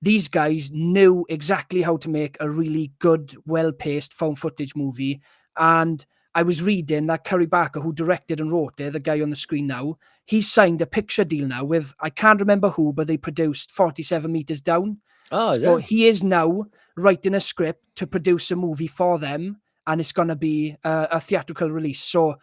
these guys knew exactly how to make a really good, well-paced found footage movie. And I was reading that Curry Barker, who directed and wrote it, the guy on the screen now, he's signed a picture deal now with, I can't remember who, but they produced 47 Meters Down. Oh, so he is now writing a script to produce a movie for them. And it's going to be a theatrical release. So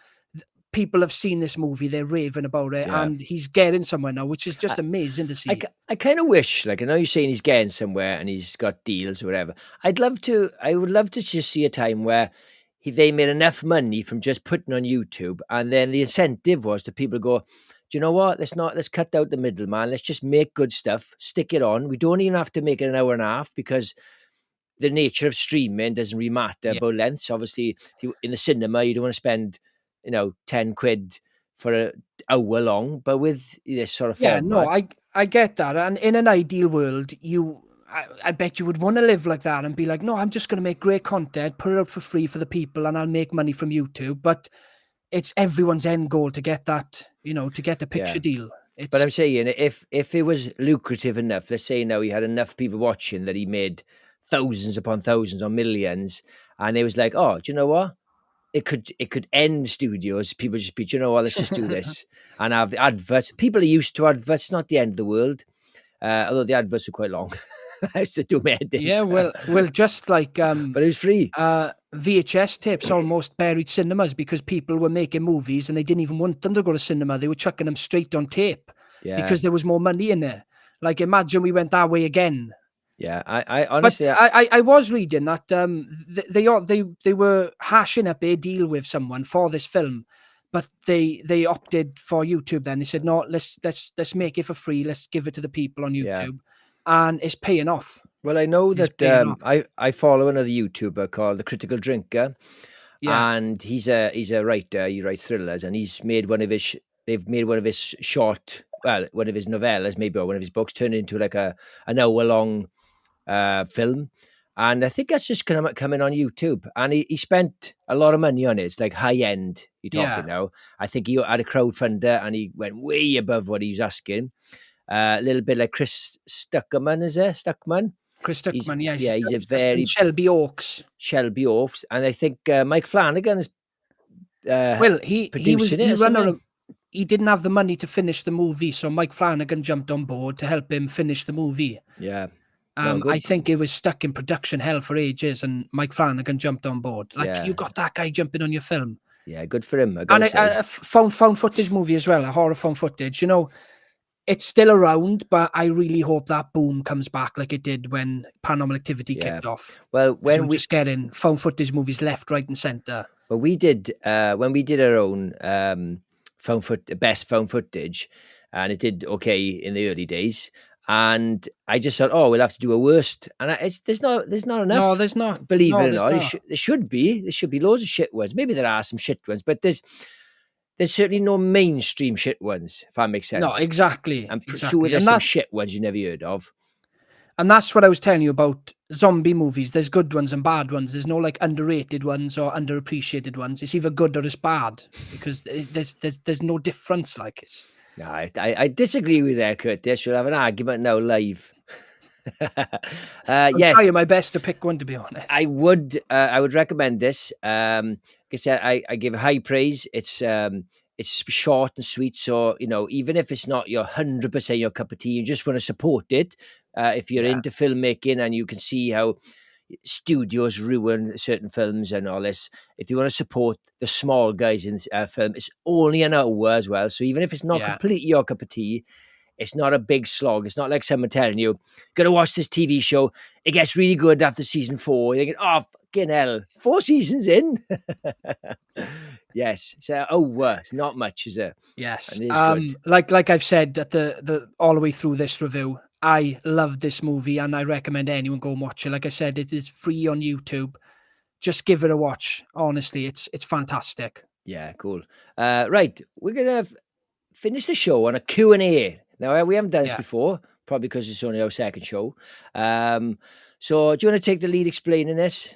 people have seen this movie. They're raving about it. Yeah. And he's getting somewhere now, which is just amazing to see. I kind of wish, I know you're saying he's getting somewhere and he's got deals or whatever. I would love to just see a time where they made enough money from just putting on YouTube. And then the incentive was to people go, do you know what? Let's cut out the middleman. Let's just make good stuff, stick it on. We don't even have to make it an hour and a half because the nature of streaming doesn't really matter about lengths. Obviously, in the cinema, you don't want to spend, 10 quid for an hour long, but with this sort of format. No, I get that. And in an ideal world, I bet you would want to live like that and be like, no, I'm just going to make great content, put it out for free for the people, and I'll make money from YouTube. But it's everyone's end goal to get that, to get the picture deal. But I'm saying if it was lucrative enough, let's say now he had enough people watching that he made thousands upon thousands or millions, and it was like, oh, do you know what? It could end studios. People just be, do you know what? Let's just do this and have the adverts. People are used to adverts. Not the end of the world. Although the adverts are quite long. I used to do my editing. Yeah, well, just like but it was free. VHS tapes almost buried cinemas because people were making movies and they didn't even want them to go to cinema. They were chucking them straight on tape. Yeah. because there was more money in there. Like, imagine we went that way again. Yeah. I But honestly, I was reading that they were hashing up a deal with someone for this film, but they opted for YouTube. Then they said, no, let's make it for free. Let's give it to the people on yeah. YouTube, and it's paying off. Well, I know It's that paying off. I follow another YouTuber called The Critical Drinker, Yeah, and he's a writer. He writes thrillers, and he's made one of his. They've made one of his one of his novellas, maybe, or one of his books, turned into like an hour long film. And I think that's just coming on YouTube. And he spent a lot of money on it. It's like high end. You're talking yeah. now. I think he had a crowdfunder, and he went way above what he was asking. A little bit like Chris Stuckman, is it? Stuckman. Chris Tuckman, yeah, He's a and very Shelby Oaks. Shelby Oaks, and I think Mike Flanagan is Well, he was producing it he or ran out something. of he didn't have the money to finish the movie, so Mike Flanagan jumped on board to help him finish the movie. Yeah, no I good. think it was stuck in production hell for ages, and Mike Flanagan jumped on board. Like, you Yeah, got that guy jumping on your film, yeah, good for him. I and gotta say. a found footage movie as well, a horror found footage. You know, it's still around, but I really hope that boom comes back like it did when Paranormal Activity Yeah. kicked off. Well, Because when we're just getting found footage movies left, right, and centre. we did when we did our own best found footage, and it did okay in the early days. And I just thought, oh, we'll have to do a worst, and there's not enough. No, there's not. Believe No, it or there's not, not. there should be loads of shit ones. Maybe there are some shit ones, but there's certainly no mainstream shit ones. If that makes sense. No, exactly. I'm sure Exactly. there's And some that shit ones you never heard of. and that's what I was telling you about zombie movies. There's good ones and bad ones. There's no like underrated ones or underappreciated ones. It's either good or it's bad because there's no difference. Like, it's No, I disagree with that, Curtis. We'll have an argument now live. I'm Yes, trying my best to pick one, to be honest. I would recommend this. Like I said, I give high praise. It's short and sweet, so even if it's not your 100% your cup of tea, you just want to support it. If you're Yeah. into filmmaking and you can see how studios ruin certain films and all this, if you want to support the small guys in film, it's only an hour as well. So even if it's not Yeah. completely your cup of tea, it's not a big slog. It's not like someone telling you, "Gotta watch this TV show. It gets really good after season 4." You're thinking, "Oh, fucking hell, 4 seasons in." Yes, so it's not much, is it? Yes. And it is good. Like I've said at the all the way through this review, I love this movie and I recommend anyone go and watch it. Like I said, it is free on YouTube. Just give it a watch. Honestly, it's fantastic. Yeah, cool. Right, we're gonna finish the show on a Q&A. Now we haven't done this Yeah. before, probably because it's only our second show. So do you want to take the lead explaining this?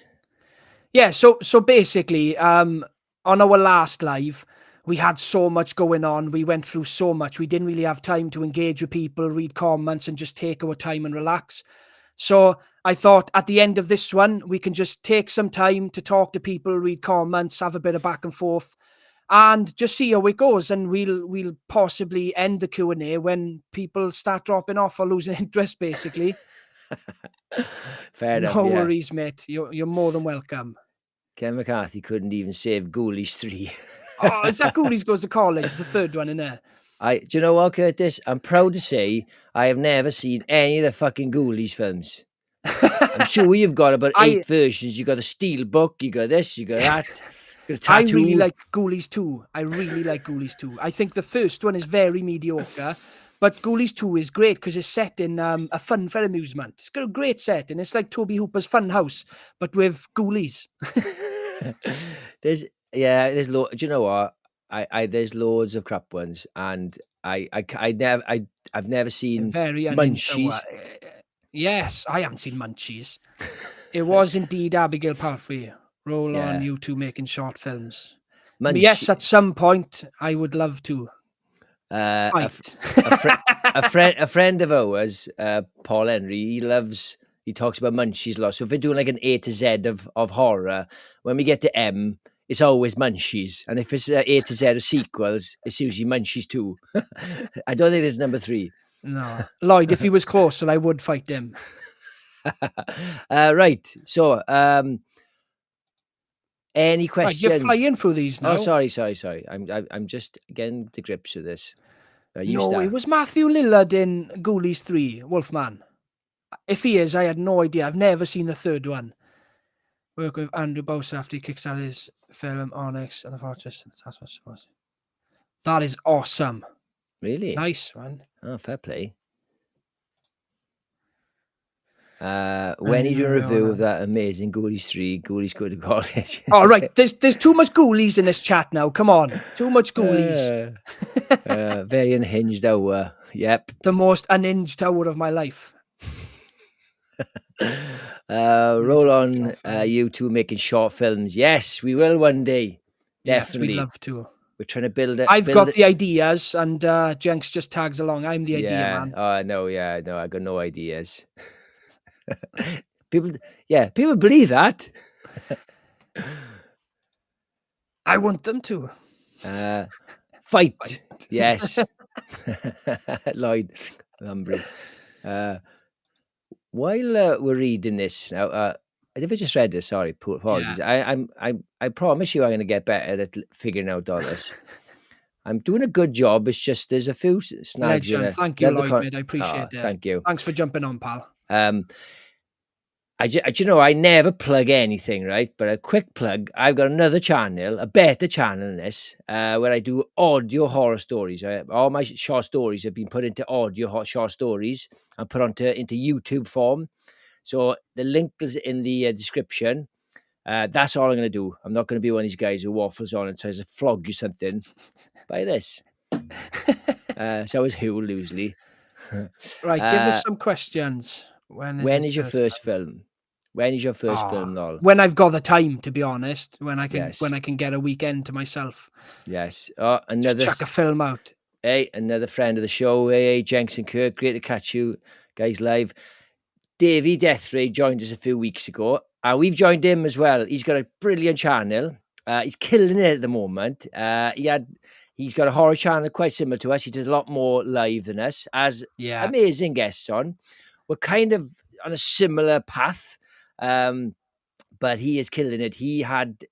Yeah, so basically, on our last live, we had so much going on. We went through so much. We didn't really have time to engage with people, read comments, and just take our time and relax. So I thought at the end of this one, we can just take some time to talk to people, read comments, have a bit of back and forth, and just see how it goes. And we'll possibly end the Q&A when people start dropping off or losing interest, basically. Fair enough. No Yeah. worries, mate. You're more than welcome. Ken McCarthy couldn't even save Ghoulies 3. Oh, is that Ghoulies Goes to College, the third one in there? Do you know what, Curtis? I'm proud to say I have never seen any of the fucking Ghoulies films. I'm sure you've got about 8 versions. You got the steel book, you got this, you got that. You got a I tattoo. really like Ghoulies 2. I really like Ghoulies 2. I think the first one is very mediocre, but Ghoulies 2 is great because it's set in a fun for amusement. It's got a great setting. It's like Toby Hooper's Fun House, but with ghoulies. Do you know what? There's loads of crap ones, and I've never seen Very Munchies. Yes, I haven't seen Munchies. It was indeed Abigail Palfrey. Roll Yeah. on YouTube making short films. Munchie- Yes, at some point I would love to a, fight. a friend of ours, Paul Henry, he talks about Munchies a lot. So if we're doing like an A to Z of horror, when we get to M, it's always Munchies. And if it's A to Z of sequels, it's usually Munchies 2. I don't think there's number 3. No. Lloyd, if he was closer, I would fight him. Right. So, any Right, questions? you're flying through these now. Oh, sorry. I'm just getting to grips with this. No, it was Matthew Lillard in Ghoulies 3, Wolfman. If he is, I had no idea. I've never seen the third one. Work with Andrew Bowser after he kickstarted his film Onyx and the Fortress and the Task Force. That is awesome. Really? Nice, man. Oh, fair play. When you do a review of that amazing Ghoulies 3, Ghoulies Go to College. All right, there's too much Ghoulies in this chat now. Come on, too much Ghoulies. Very unhinged hour. Yep. The most unhinged hour of my life. Roll on, you two making short films. Yes, we will one day. Definitely. Yes, we'd love to. We're trying to build it. I've got the ideas, and Jenks just tags along. I'm the idea man. Oh no, I got no ideas. People believe that. I want them to. Fight. Yes. Lloyd Humbry. While we're reading this now, I never just read this. Sorry, apologies. Yeah. I promise you, I'm going to get better at figuring out all this. I'm doing a good job. It's just there's a few snags. Thank you, Lloyd. Mate, I appreciate it. Thank you. Thanks for jumping on, pal. I never plug anything, right? But a quick plug. I've got another channel, a better channel than this, where I do audio horror stories. All my short stories have been put into audio short stories and put into YouTube form. So the link is in the description. That's all I'm going to do. I'm not going to be one of these guys who waffles on and tries to flog you something. Buy this. So is Hugh loosely. Right, give us some questions. When is your first film? When is your first film, Noel? When I've got the time, to be honest. When I can get a weekend to myself. Yes. Oh, another just chuck a film out. Hey, another friend of the show. Hey, Jenkins and Kirk. Great to catch you guys live. Davey Deathray joined us a few weeks ago. We've joined him as well. He's got a brilliant channel. He's killing it at the moment. He's got a horror channel quite similar to us. He does a lot more live than us. As amazing guests on. We're kind of on a similar path. But he is killing it. He had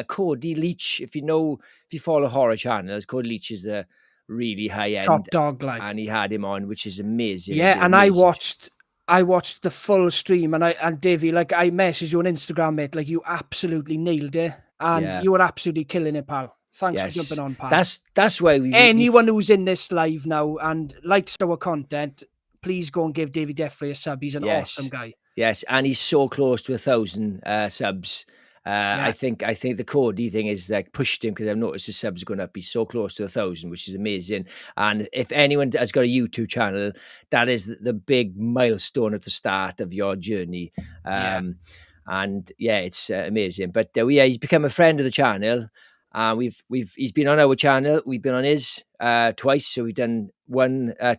Cody Leach. If you follow horror channels, Cody Leach is the really high end top dog, and he had him on, which is amazing. Yeah, and amazing. I watched the full stream, and Davey, like I messaged you on Instagram, mate. Like you absolutely nailed it, and you were absolutely killing it, pal. Thanks for jumping on, pal. That's why anyone who's in this live now and likes our content, please go and give Davey Deathray a sub. He's an awesome guy. Yes, and he's so close to 1,000 subs. I think the Cody thing is like pushed him because I've noticed his subs going up. He's so close to 1,000, which is amazing. And if anyone has got a YouTube channel, that is the big milestone at the start of your journey. And it's amazing. But he's become a friend of the channel. He's been on our channel. We've been on his twice. So we've done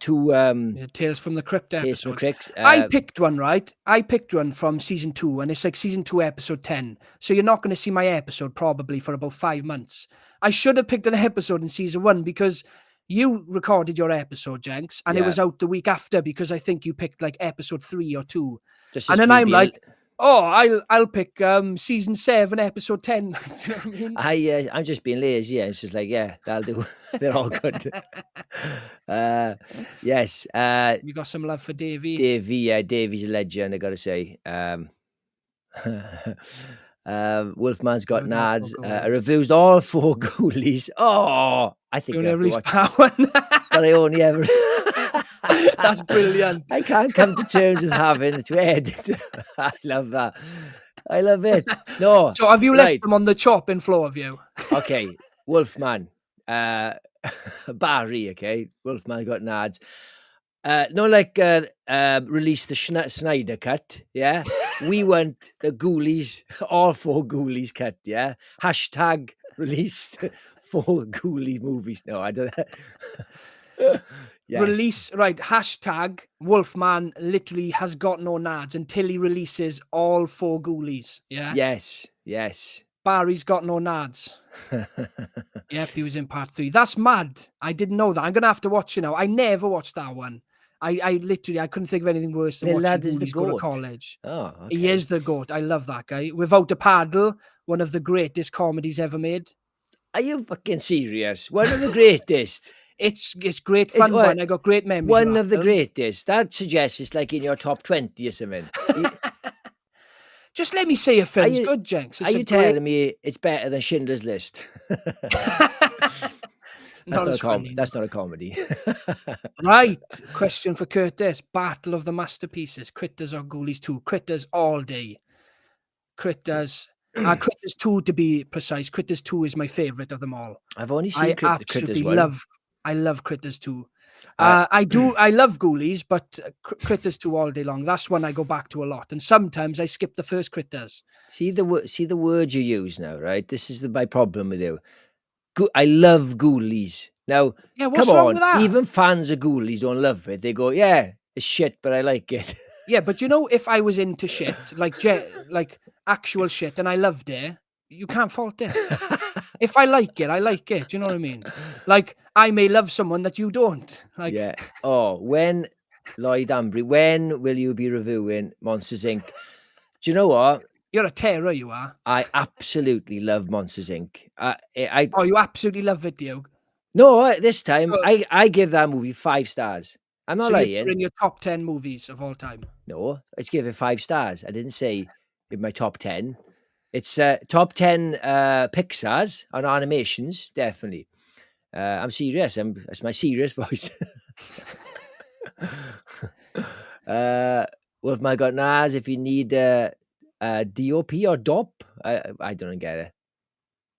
two Tales from the Crypt episode. I picked one, right? I picked one from season 2, and it's like season 2, episode 10. So you're not going to see my episode probably for about 5 months. I should have picked an episode in season 1 because you recorded your episode, Jenks, and it was out the week after because I think you picked like episode 3 or 2. And then I'm like, I'll pick season 7, episode 10. Do you know what I mean? I'm just being lazy. It's just like, that'll do. They're all good. Yes. You got some love for Davey? Davey's a legend, I gotta say. Wolfman's got nads. I reviewed all 4 Ghoulies. Oh, I think you never released one. But I only ever. That's brilliant. I can't come to terms with having to edit. I love that. I love it. No. So have you left them on the chopping floor of you? Okay. Wolfman. Barry, okay. Wolfman got nads. Release the Snyder cut, yeah? We want the Ghoulies, all 4 Ghoulies cut, yeah? Hashtag released 4 Ghoulie movies. No, I don't. Yes. Release, right, hashtag Wolfman literally has got no nads until he releases all 4 Ghoulies, yeah? Yes. Barry's got no nads. Yep, he was in part 3. That's mad. I didn't know that. I'm going to have to watch it now. I never watched that one. I couldn't think of anything worse than watching Ghoulies go to college. Oh, okay. He is the GOAT. I love that guy. Without a Paddle, one of the greatest comedies ever made. Are you fucking serious? One of the greatest. It's great fun, well, and I got great memories. one with of the that film. greatest. That suggests it's like in your top 20 or something. Just let me say a Are film's you good, Jenks. are It's a you great. telling me it's better than Schindler's List? Not as funny. No. That's not a comedy. Right. Question for Curtis. Battle of the Masterpieces. Critters or Ghoulies 2? Critters all day. Critters. Critters 2 to be precise. Critters 2 is my favourite of them all. I've only seen I Critters absolutely 1. love Critters 2. Uh, I love Ghoulies, but Critters 2 all day long. That's one I go back to a lot. And sometimes I skip the first Critters. see the word you use now, right? This is my problem with you. I love Ghoulies. Now, Yeah, come what's wrong on. with that? Even fans of Ghoulies don't love it. They go, yeah, it's shit, but I like it. Yeah, but you know, if I was into shit, like actual shit, and I loved it, you can't fault it. If I like it, I like it. Do you know what I mean? Like, I may love someone that you don't. Like, Yeah. Oh, Lloyd Ambry, when will you be reviewing Monsters Inc? Do you know what? you're a terror, you are. I absolutely love Monsters Inc. Oh, you absolutely love it, do you? No, this time So, I give that movie 5 stars. I'm not so you're lying. in your top 10 movies of all time. No, let's give it 5 stars. I didn't say in my top 10. It's top 10 Pixar's on animations, definitely. I'm serious. That's my serious voice. What have I got now? If you need DOP or DOP, I don't get it.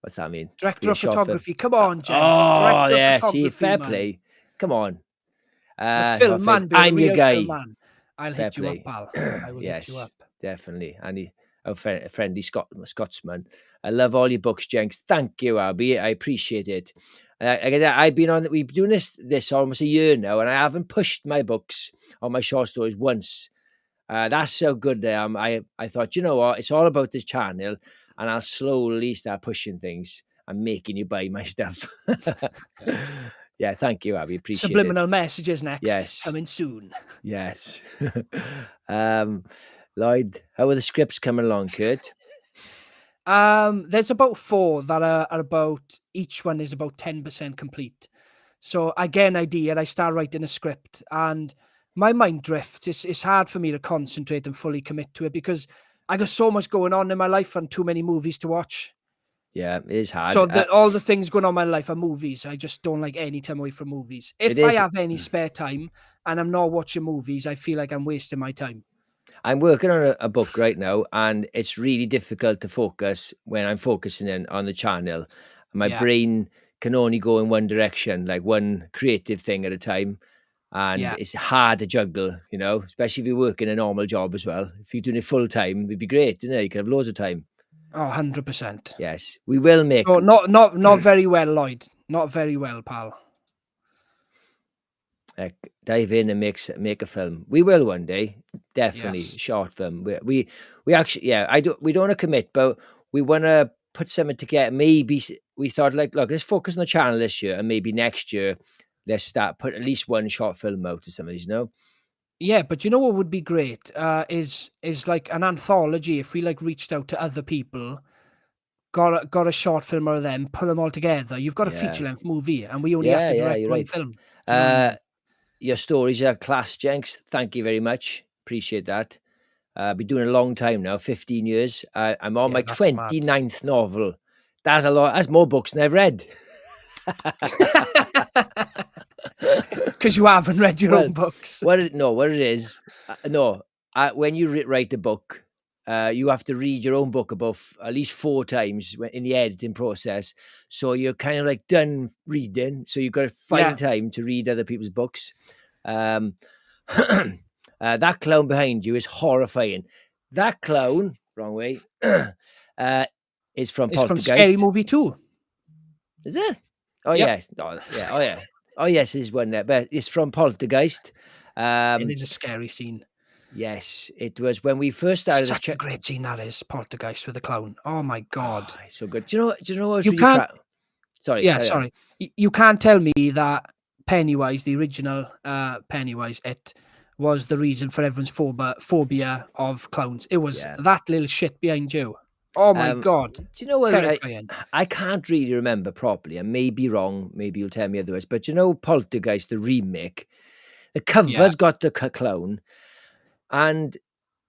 What's that mean? Director Be a of short film. photography. Come on, Jenks. Oh, Director yeah. of photography, See, fair man. play. Come on. The film Hot man, face. be a I'm your real guy. film man. I'll Fair hit you up, play. pal. I will hit you Yes, up. definitely. And a friendly Scotsman. I love all your books, Jenks. Thank you, Abby. I appreciate it. I've been on. We've been doing this almost a year now, and I haven't pushed my books or my short stories once. That's so good. I thought, you know what? It's all about this channel, and I'll slowly start pushing things and making you buy my stuff. Yeah, thank you, Abby. Appreciate Subliminal it. messages next. Yes. Coming soon. Yes. Lloyd, how are the scripts coming along, Kurt? There's about 4 that are about, each one is about 10% complete. So I get an idea, I start writing a script, and my mind drifts. It's hard for me to concentrate and fully commit to it because I got so much going on in my life and too many movies to watch. Yeah, it is hard. So all the things going on in my life are movies. I just don't like any time away from movies. If It I is. have any spare time and I'm not watching movies, I feel like I'm wasting my time. I'm working on a book right now, and it's really difficult to focus when I'm focusing on the channel. My Yeah. brain can only go in one direction, like one creative thing at a time. And Yeah. it's hard to juggle, especially if you're working a normal job as well. If you're doing it full time, it'd be great, You could have loads of time. Oh, 100%. Yes, we will make. So not very well, Lloyd. Not very well, pal. Dive in and make a film. We will one day, definitely. Yes. Short film. We actually, we don't want to commit, but we want to put something together. Maybe we thought, like, look, let's focus on the channel this year, and maybe next year let's put at least one short film out to some of these. Yeah, but you know what would be great is like an anthology. If we like reached out to other people, got a short film or them, put them all together. You've got a Yeah. feature length movie, and we only have to direct you're one right. film. Do you know what I mean? Your stories are class, Jenks. Thank you very much. Appreciate that. I've been doing it a long time now, 15 years. I'm on Yeah, my that's mad. 29th novel. That's a lot. That's more books than I've read. Because you haven't read your Well, own books. What it is, when you write a book, you have to read your own book about at least 4 times in the editing process. So you're kind of like done reading. So you've got to find time to read other people's books. That clown behind you is horrifying. That clown, wrong way, is from It's from Poltergeist. Scary Movie 2. Is it? Oh, Yep. yes. Oh, yeah. Oh, yeah. Oh, yes, there's one there. But it's from Poltergeist. It is a scary scene. Yes, it was when we first started. Such a great scene that is, Poltergeist with the clown. Oh my God. Oh, it's so good. Do you know what? You can't. Sorry. Yeah, sorry. You can't tell me that Pennywise, the original Pennywise, it was the reason for everyone's phobia of clowns. It was that little shit behind you. Oh my God. Do you know what? Terrifying. I can't really remember properly. I may be wrong. Maybe you'll tell me otherwise. But you know, Poltergeist, the remake, the Yeah. cover's got the clown. And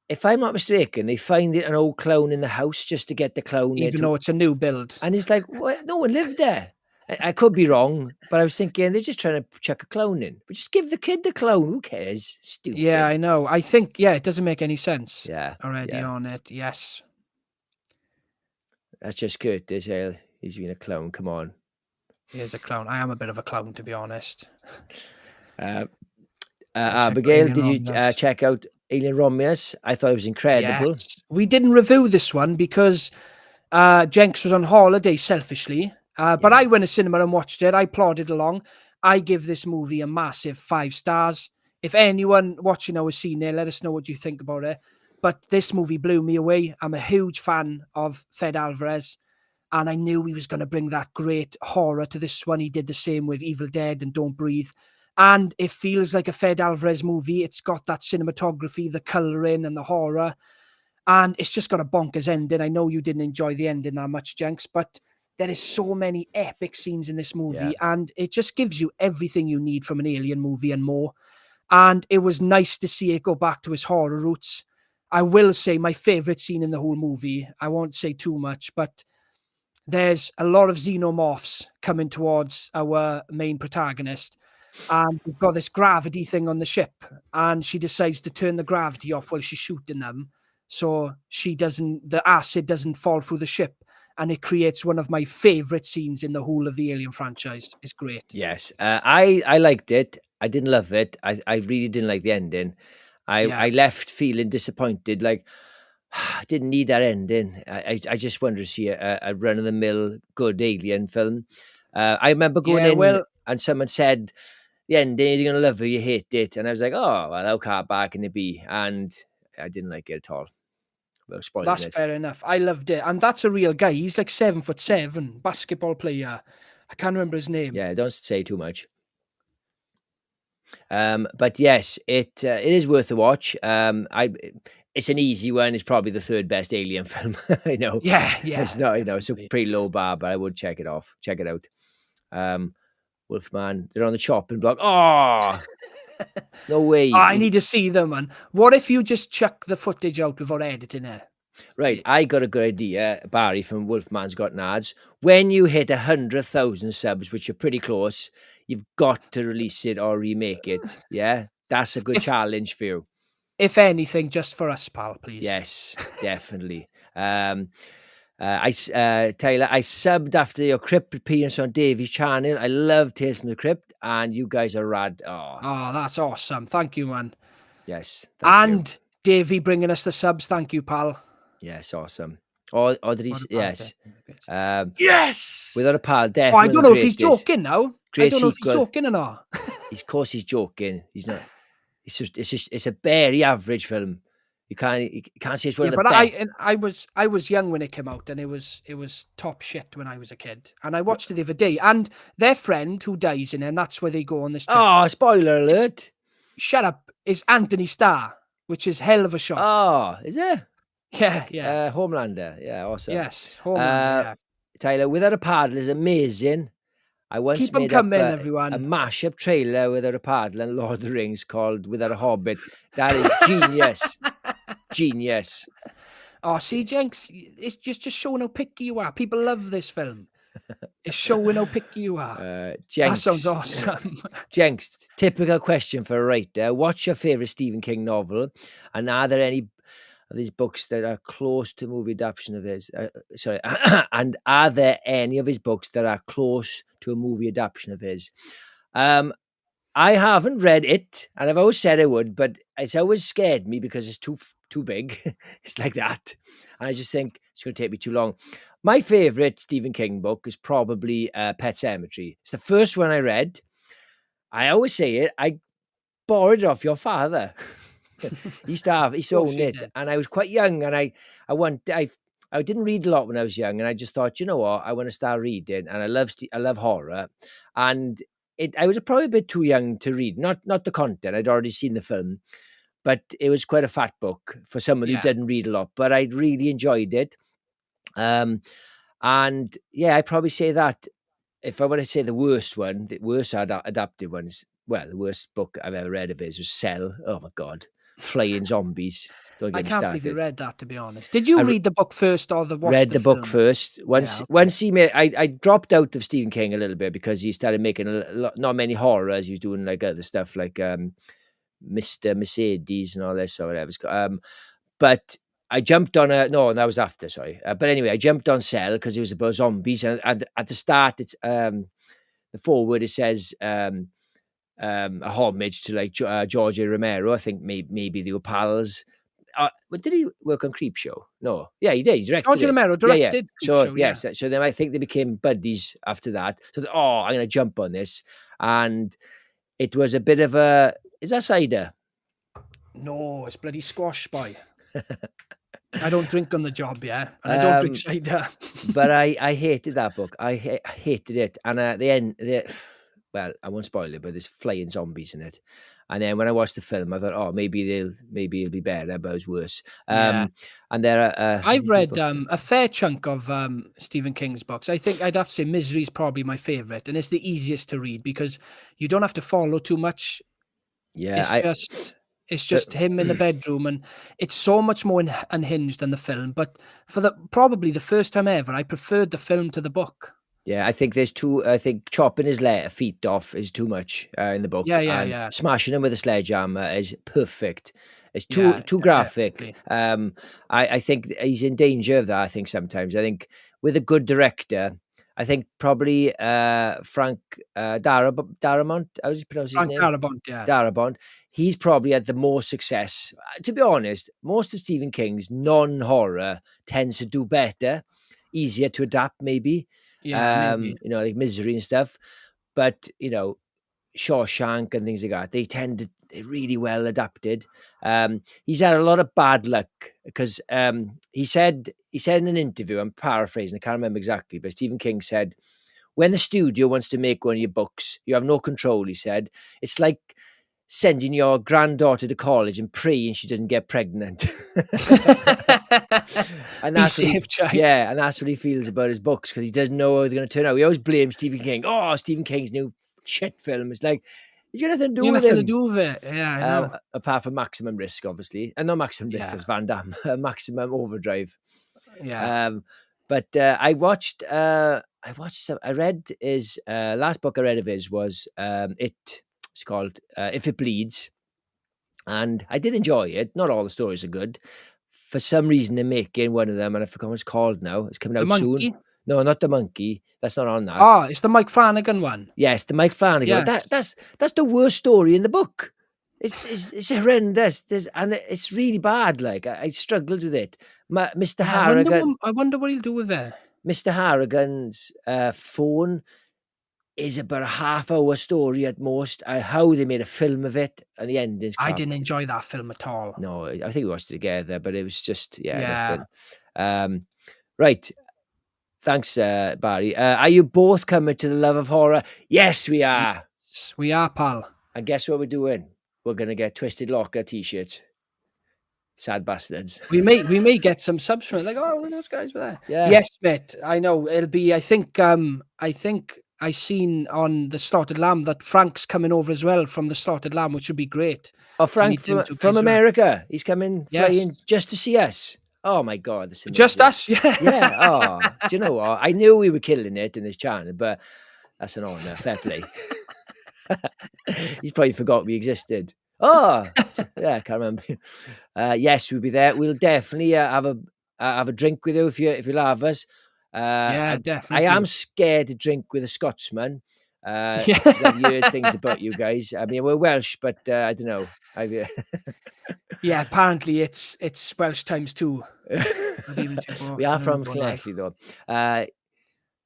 if I'm not mistaken, they find it an old clown in the house just to get the clown there Even though it's a new build. and it's like, what? No one lived there. I could be wrong, but I was thinking they're just trying to chuck a clown in. But just give the kid the clown. Who cares? Yeah, Stupid. I know. I think, yeah, it doesn't make any sense Yeah, already yeah. on it. Yes. That's just Curtis. He's been a clown. Come on. He is a clown. I am a bit of a clown, to be honest. Uh, Yes, I got Abigail, Alien did you Romulus. check out Alien Romulus? I thought it was incredible. Yes. We didn't review this one because Jenks was on holiday selfishly. But Yeah. I went to cinema and watched it. I plodded along. I give this movie a massive 5 stars. If anyone watching now has seen it, let us know what you think about it. But this movie blew me away. I'm a huge fan of Fed Alvarez, and I knew he was going to bring that great horror to this one. He did the same with Evil Dead and Don't Breathe. And it feels like a Fed Alvarez movie. It's got that cinematography, the colouring, and the horror. And it's just got a bonkers ending. I know you didn't enjoy the ending that much, Jenks, but there is so many epic scenes in this movie, and it just gives you everything you need from an Alien movie and more. And it was nice to see it go back to its horror roots. I will say my favourite scene in the whole movie, I won't say too much, but there's a lot of xenomorphs coming towards our main protagonist. And we've got this gravity thing on the ship, and she decides to turn the gravity off while she's shooting them. So the acid doesn't fall through the ship. And it creates one of my favorite scenes in the whole of the Alien franchise. It's great. Yes. I liked it. I didn't love it. I really didn't like the ending. Yeah. I left feeling disappointed. Like, I didn't need that ending. I just wanted to see a run of the mill good Alien film. I remember going Yeah, in well, and someone said the ending, you're gonna love it, you hate it, and I was like, oh well, how car bad can it be? And I didn't like it at all. Well, spoiling that's it. fair enough. I loved it. And that's a real guy. He's like 7'7", basketball player. I can't remember his name. Yeah, don't say too much. But yes, it is worth a watch. It's an easy one. It's probably the third best Alien film. I know. Yeah, yeah, It's not, it's a definitely. pretty low bar, but I would check it out. Wolfman, they're on the chopping block. Oh, no Oh, way. I need to see them, man. What if you just chuck the footage out without editing it? Right, I got a good idea, Barry from Wolfman's Got Nads. When you hit 100,000 subs, which are pretty close, you've got to release it or remake it. Yeah, that's a good If challenge for you. if anything, just for us, pal, please. Yes, definitely. Taylor, I subbed after your crypt appearance on Davies' channel. I love Tales from the Crypt, and you guys are rad. Oh, Oh, that's awesome. Thank you, man. yes, thank you. And Davey bringing us the subs. Thank you, pal. Yes, awesome. Or did he? What a pal, Yes. Yes. Without a pal, Oh, I definitely don't the know if he's greatest. joking now. I Great don't know if he's sequel. joking or not. Of course, he's joking. He's not. It's a very average film. You can't say it's one Yeah, of the but best. I was young when it came out, and it was top shit when I was a kid. And I watched it the other day, and their friend who dies in it, and that's where they go on this trip. Oh, spoiler It's, alert! shut up, is Anthony Starr, which is hell of a shot. Oh, is it? Yeah, yeah. Homelander. Yeah, awesome. Yes, Homelander, yeah. Tyler, Without a Paddle is amazing. I once Keep 'em made up coming, a everyone. mashup trailer Without a Paddle and Lord of the Rings called Without a Hobbit. That is genius. Genius. Oh, see, Jenks, it's just showing how picky you are. People love this film. It's showing how picky you are. That Jenks. sounds awesome. Jenks, typical question for a writer. What's your favourite Stephen King novel? And are there any of these books that are close to movie adaptation of his? And are there any of his books that are close to a movie adaptation of his? I haven't read it, and I've always said I would, but it's always scared me because it's too big. It's like that, and I just think it's going to take me too long. My favorite Stephen King book is probably Pet Sematary. It's the first one I read. I always say it. I borrowed it off your father. He used to own it, did. and I was quite young, and I didn't read a lot when I was young, and I just thought, you know what, I want to start reading, and I love horror, and I was probably a bit too young to read, not the content. I'd already seen the film, but it was quite a fat book for someone who Yeah. didn't read a lot. But I really enjoyed it, And yeah, I'd probably say that if I want to say the worst one, the worst adapted ones, well, the worst book I've ever read of his was Cell. Oh my God. Flying zombies. Don't I get me can't believe you started. read that, to be honest. Did you I read the book first or watch read the the book film? first. Yeah, okay. Once he made, I dropped out of Stephen King a little bit because he started making not many horrors. He was doing like other stuff like Mr. Mercedes and all this or whatever. But I jumped on that was after, sorry. But anyway, I jumped on Cell because it was about zombies. And at the start, it's the foreword, it says a homage to like George A. Romero. I think maybe they were pals. But did he work on Creepshow? No. Yeah, he did. He directed George it. Romero Yeah. directed So, Creepshow, yes. So then I think they became buddies after that. So, I'm going to jump on this. And it was a bit of a, is that cider? No, it's bloody squash, boy. I don't drink on the job, yeah, and I don't drink cider. But I hated that book. I hated it. And at the end, well, I won't spoil it, but there's flying zombies in it. And then when I watched the film, I thought, maybe it'll be better, but it was worse. Yeah. And there are I've read a fair chunk of Stephen King's books. I think I'd have to say Misery is probably my favorite, and it's the easiest to read because you don't have to follow too much. yeah, It's just him in the bedroom, and it's so much more unhinged than the film. But for probably the first time ever, I preferred the film to the book. Yeah, I think chopping his feet off is too much in the book, and Yeah. smashing him with a sledgehammer is perfect. It's Yeah, too graphic. definitely. I think he's in danger of that. I think sometimes. I think with a good director, I think probably Frank Darabont. How do you pronounce his Frank name? Darabont, yeah. Darabont. He's probably had the more success. To be honest, most of Stephen King's non-horror tends to do better, easier to adapt, maybe. Yeah, maybe. Like Misery and stuff. But Shawshank and things like that, they're really well adapted. He's had a lot of bad luck because he said in an interview, I'm paraphrasing, I can't remember exactly, but Stephen King said, when the studio wants to make one of your books, you have no control, he said. It's like sending your granddaughter to college and praying she doesn't get pregnant. And that's and that's what he feels about his books, because he doesn't know how they're going to turn out. He always blames Stephen King. Oh, Stephen King's new shit film. It's like, he's got nothing to do with him. Nothing to do with it. Yeah, I know. Apart from Maximum Risk, obviously. And not Maximum Risk, as Van Damme. Maximum Overdrive. Yeah. But I read his last book I read of his was it's called If It Bleeds. And I did enjoy it. Not all the stories are good. For some reason, they're making one of them, and I forgot what it's called now. It's coming out soon. No, not The Monkey. That's not on that. Oh, it's the Mike Flanagan one. Yes, the Mike Flanagan. Yes. That's the worst story in the book. It's horrendous. And it's really bad. Like, I struggled with it. Mr. Harrigan. I wonder what he'll do with it. Mr. Harrigan's phone is about a half-hour story at most. How they made a film of it, and the ending's crap. I didn't enjoy that film at all. No, I think we watched it together, but it was just nothing. Right. Thanks, Barry. Are you both coming to the love of horror? Yes, we are. Yes, we are, pal. And guess what we're doing? We're gonna get Twisted Locker t-shirts. Sad bastards. We may get some subs from it. Like, oh, those guys were there. Yeah. Yes, mate. I know. It'll be. I think I seen on the Slaughtered Lamb that Frank's coming over as well from the Slaughtered Lamb, which would be great. Oh, Frank from America. He's coming flying just to see us. Oh my God. Just us? Yeah. Yeah. Oh, do you know what? I knew we were killing it in this channel, but that's an honor. Fair play. He's probably forgot we existed. Oh, yeah, I can't remember. Yes, we'll be there. We'll definitely have a drink with you if you'll have us. Yeah, definitely. I am scared to drink with a Scotsman. I've heard things about you guys. I mean, we're Welsh, but I don't know. Yeah, apparently it's Welsh times 2. We are from Llanelli, though.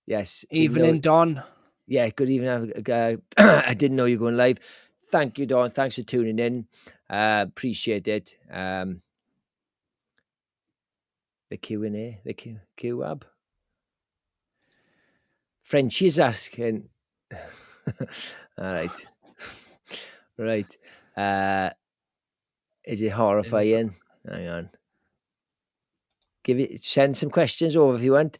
Yes. Evening, Don. Yeah, good evening. I didn't know you were going live. Thank you, Don. Thanks for tuning in. Appreciate it. The Q&A, the Q-Ab. Frenchie's asking. All right. Right. Is it horrifying? Hang on. send some questions over if you want.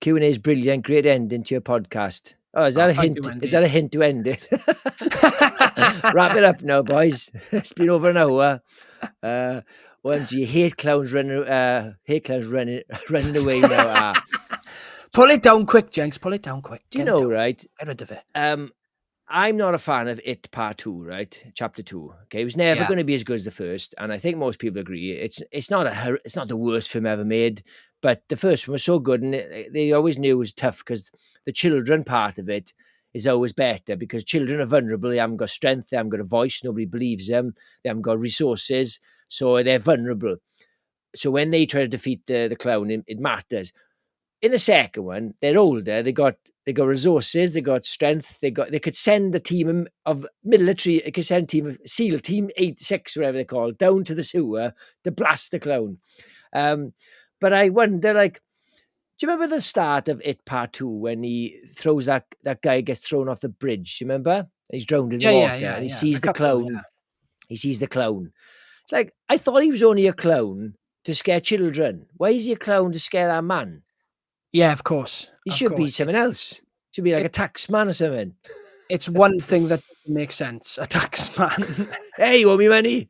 Q&A is brilliant. Great ending to your podcast. Oh, is that a thank hint? you, Is Andy. that a hint to end it? Wrap it up now, boys. It's been over an hour. OMG, hate clowns running away now. Pull it down quick, Jenks. Pull it down quick. Do you Get it know, down. right? Get rid of it. I'm not a fan of It Part 2, right? Chapter 2. Okay, it was never Yeah. going to be as good as the first, and I think most people agree. It's not the worst film ever made, but the first one was so good, and they always knew it was tough because the children part of it is always better because children are vulnerable. They haven't got strength, they haven't got a voice, nobody believes them, they haven't got resources, so they're vulnerable. So when they try to defeat the clown, it matters. In the second one, they're older. They got resources. They got strength. They could send a team of military. They could send a team of SEAL Team 86, whatever they're called, down to the sewer to blast the clown. But I wonder, like, do you remember the start of It Part 2 when he throws that guy gets thrown off the bridge? Do you remember? He's drowned in the water and he sees the clown. Yeah. He sees the clown. It's like, I thought he was only a clown to scare children. Why is he a clown to scare that man? Yeah, of course. He should be something else. Should be like a tax man or something. It's one thing that doesn't make sense. A tax man. Hey, you owe me money.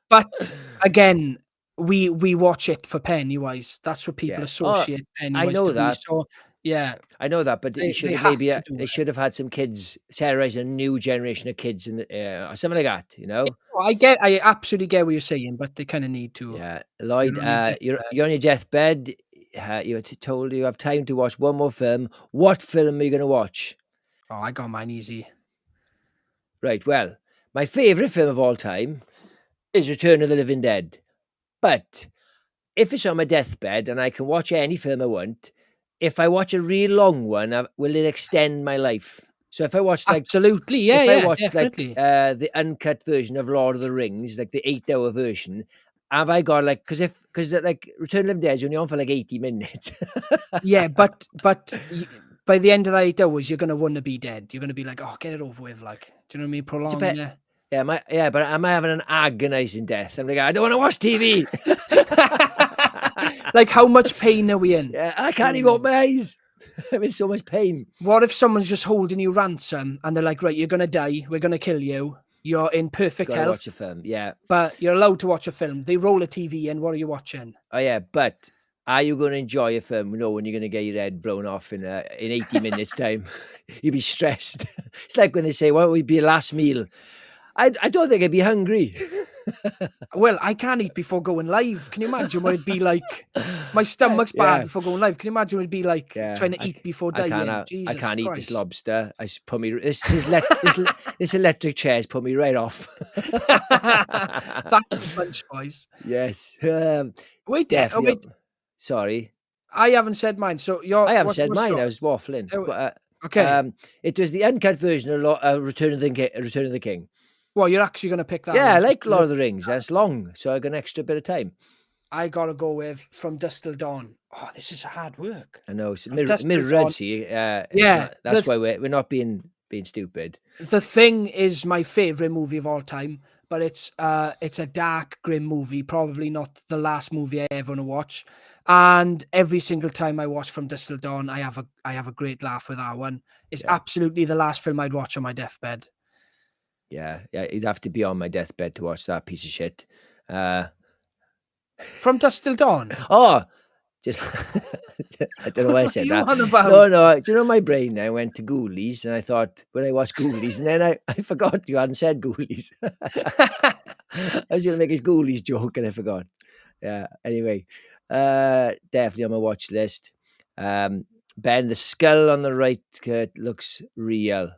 But again, we watch it for Pennywise. That's what people associate Pennywise. I know to that. Be. So yeah, I know that, but they should they should have had some kids terrorizing a new generation of kids and or something like that. You know. I absolutely get what you're saying, but they kind of need to. Yeah, Lloyd, you're on your deathbed. You're told you have time to watch one more film. What film are you going to watch? Oh, I got mine easy. Right. Well, my favorite film of all time is Return of the Living Dead. But if it's on my deathbed and I can watch any film I want, if I watch a real long one, will it extend my life? So if I watch absolutely, I watch definitely. the uncut version of Lord of the Rings, like the 8-hour version, have I got because Return of the Living Dead is only on for like 80 minutes. Yeah, but by the end of the 8 hours, you're gonna want to be dead. You're gonna be like, oh, get it over with. Like, do you know what I mean? Prolonging it. Yeah, but am I having an agonizing death? I'm like, I don't want to watch TV. Like, how much pain are we in? Yeah, I can't even open my eyes. I'm in so much pain. What if someone's just holding you ransom and they're like, right, you're gonna die. We're gonna kill you. You're in perfect health. Watch a film, yeah. But you're allowed to watch a film. They roll a TV in. What are you watching? Oh yeah, but are you going to enjoy a film? No, when you're going to get your head blown off in 80 minutes time, you'd be stressed. It's like when they say, "What would be your last meal?" I don't think I'd be hungry. Well, I can't eat before going live. Can you imagine what it'd be like? My stomach's bad before going live. Can you imagine what it'd be like trying to eat before dying? I Jesus can't eat Christ. this lobster. This electric chair's put me right off. That's a bunch, boys. Yes. Wait. Sorry. I haven't said mine. So I haven't said mine. Yours? I was waffling. Okay. It was the uncut version of Return of the King. Well, you're actually going to pick that. Yeah, I like Lord of the Rings. That's long, so I got an extra bit of time. I got to go with From Dusk Till Dawn. Oh, this is hard work. I know. It's Mirror see. That's why we're not being stupid. The Thing is my favorite movie of all time, but it's a dark, grim movie. Probably not the last movie I ever want to watch. And every single time I watch From Dusk Till Dawn, I have a great laugh with that one. It's absolutely the last film I'd watch on my deathbed. Yeah, you'd have to be on my deathbed to watch that piece of shit. From Dusk Till Dawn. Oh, I don't know why I said that. No. Do you know my brain now went to Ghoulies, and I thought when I watched Ghoulies, and then I forgot you hadn't said Ghoulies. I was going to make a Ghoulies joke, and I forgot. Yeah. Anyway, definitely on my watch list. Ben, the skull on the right looks real.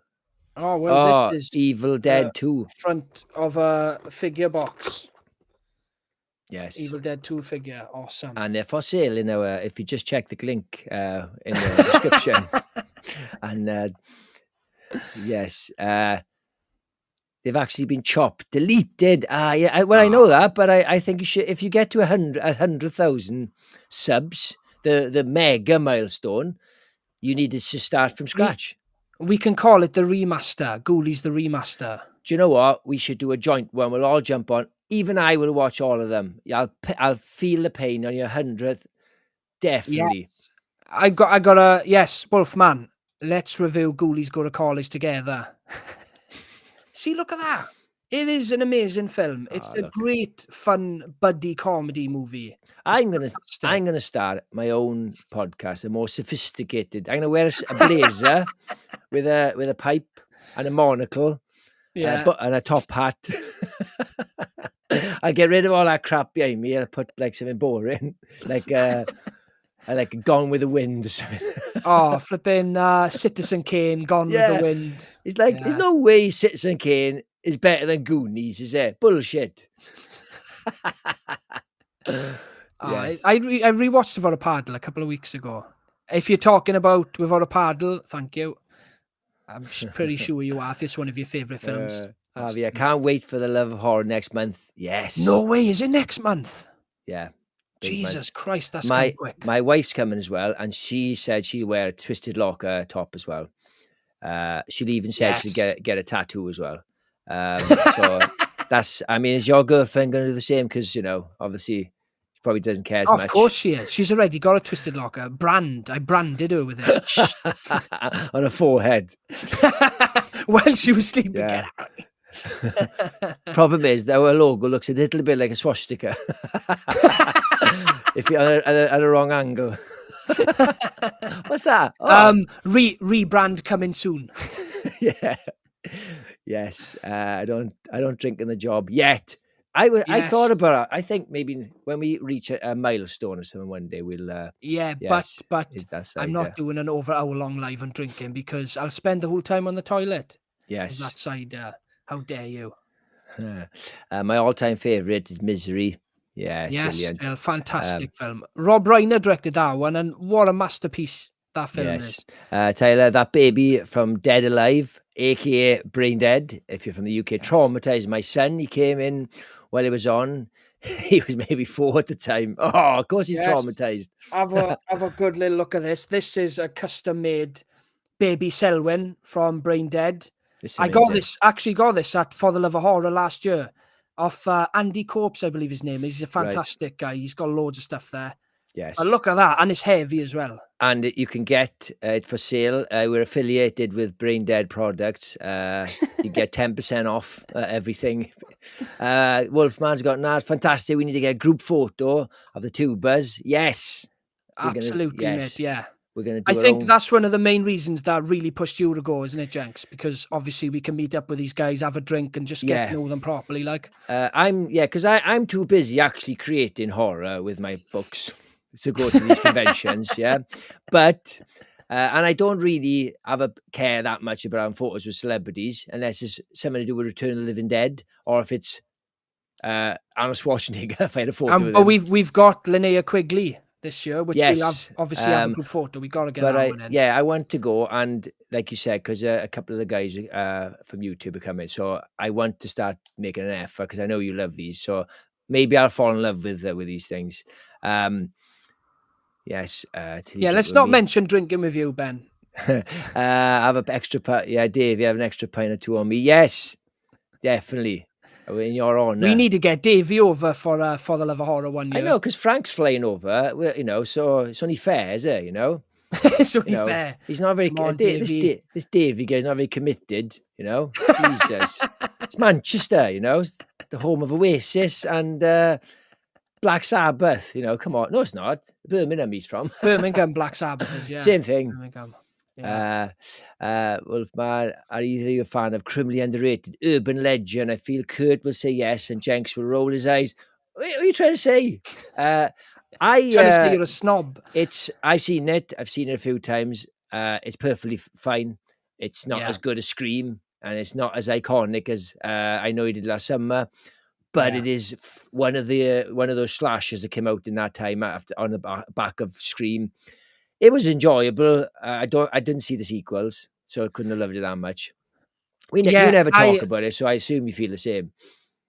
Oh, well, this is Evil Dead 2. Front of a figure box. Yes. Evil Dead 2 figure. Awesome. And they're for sale in our, if you just check the link in the description. And yes, they've actually been deleted. I know that, but I think you should, if you get to 100,000 subs, the mega milestone, you need to start from scratch. We can call it the remaster. Ghoulies the remaster. Do you know what? We should do a joint one. We'll all jump on. even I will watch all of them. Yeah, I'll feel the pain on your 100th. Definitely. Yes. I got a yes, Wolfman. Let's review Ghoulies Go to College together. See, look at that. It is an amazing film. It's Oh, a look. great, fun, buddy comedy movie. It's I'm fantastic. gonna start my own podcast, a more sophisticated. I'm gonna wear a blazer with a pipe and a monocle, Yeah. and a top hat. I'll get rid of all that crap behind me and I'll put like something boring, like like Gone with the Wind or something. Oh, flipping Citizen Kane, Gone with the Yeah. Wind. It's like there's Yeah. no way Citizen Kane is better than Goonies, is there? Bullshit. Yes. I rewatched Without a Paddle a couple of weeks ago. If you're talking about Without a Paddle, thank you. I'm pretty sure you are if it's one of your favourite films. I can't wait for the Love of Horror next month. Yes. No way, is it next month? Yeah. Big Jesus month. Christ, that's coming quick. My wife's coming as well, and she said she'll wear a Twisted Locker top as well. She'll even said she'll get a tattoo as well. So is your girlfriend going to do the same? Because, obviously she probably doesn't care as much. Of course she is. She's already got a Twisted Locker brand. I branded her with it. On her forehead. While she was sleeping. Yeah. Problem is, that our logo looks a little bit like a swastika. If you're at a wrong angle. What's that? Oh. Rebrand coming soon. Yeah. Yes. I don't drink in the job yet. I thought about it. I think maybe when we reach a milestone or something one day, we'll. Yes, but I'm not doing an over hour long live on drinking because I'll spend the whole time on the toilet. Yes. That side. How dare you? My all-time favorite is Misery. Yeah, it's brilliant. Well, fantastic film. Rob Reiner directed that one, and what a masterpiece that film is. Tyler, that baby from Dead Alive, aka Brain Dead, if you're from the UK, traumatized my son. He came in while it was on. He was maybe 4 at the time. Oh, of course he's traumatized. Have a good little look at this. This is a custom-made baby Selwyn from Brain Dead. I got this at For the Love of Horror last year off Andy Corpse, I believe his name is. He's a fantastic guy. He's got loads of stuff there. Yes. But look at that. And it's heavy as well. And you can get it for sale. We're affiliated with Brain Dead products. You get 10% off everything. Wolfman's got, it's fantastic. We need to get a group photo of the two Buzz. Yes. Absolutely, mate. Yeah. We're going to do I think that's one of the main reasons that really pushed you to go, isn't it, Jenks? Because obviously we can meet up with these guys, have a drink, and just get to know them properly. Like, because I'm too busy actually creating horror with my books to go to these conventions. Yeah, but and I don't really care that much about photos with celebrities unless it's something to do with Return of the Living Dead or if it's Arnold Schwarzenegger. If I had a photo with but him. we've got Linnea Quigley this year, which we'll have, obviously have a good photo. We got to get that one in. Yeah, I want to go, and like you said, because a couple of the guys from YouTube are coming, so I want to start making an effort because I know you love these, so maybe I'll fall in love with these things. Yes. Let's not mention drinking with you, Ben. I have an extra pint. Yeah, Dave, you have an extra pint or two on me. Yes, definitely. In your honor. We need to get Davey over for the Love of Horror one year. I know, because Frank's flying over, so it's only fair, is it? It's only fair. He's not very. This Davey guy's not very committed. Jesus, it's Manchester. It's the home of Oasis and Black Sabbath. Come on, no, it's not. Birmingham he's from. Birmingham Black Sabbath is same thing. Birmingham. Yeah. Wolfman, are either you a fan of criminally underrated urban legend? I feel Kurt will say yes, and Jenks will roll his eyes. What are you trying to say? Trying to say you're a snob. I've seen it. I've seen it a few times. It's perfectly fine. It's not as good as Scream, and it's not as iconic as I know he did last summer. But it is one of those slashes that came out in that time on the back of Scream. It was enjoyable. I didn't see the sequels, so I couldn't have loved it that much. You never talk about it, so I assume you feel the same.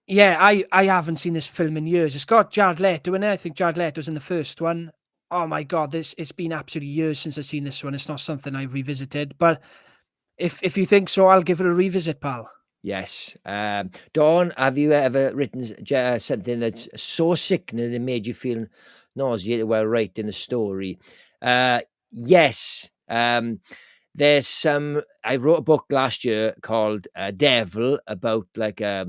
Yeah, I haven't seen this film in years. It's got Jared Leto in it. I think Jared Leto was in the first one. Oh my God, it's been absolutely years since I've seen this one. It's not something I've revisited. But if you think so, I'll give it a revisit, pal. Yes. Dawn, have you ever written something that's so sickening it made you feel nauseated while writing a story? Yes. There's some. I wrote a book last year called Devil about like there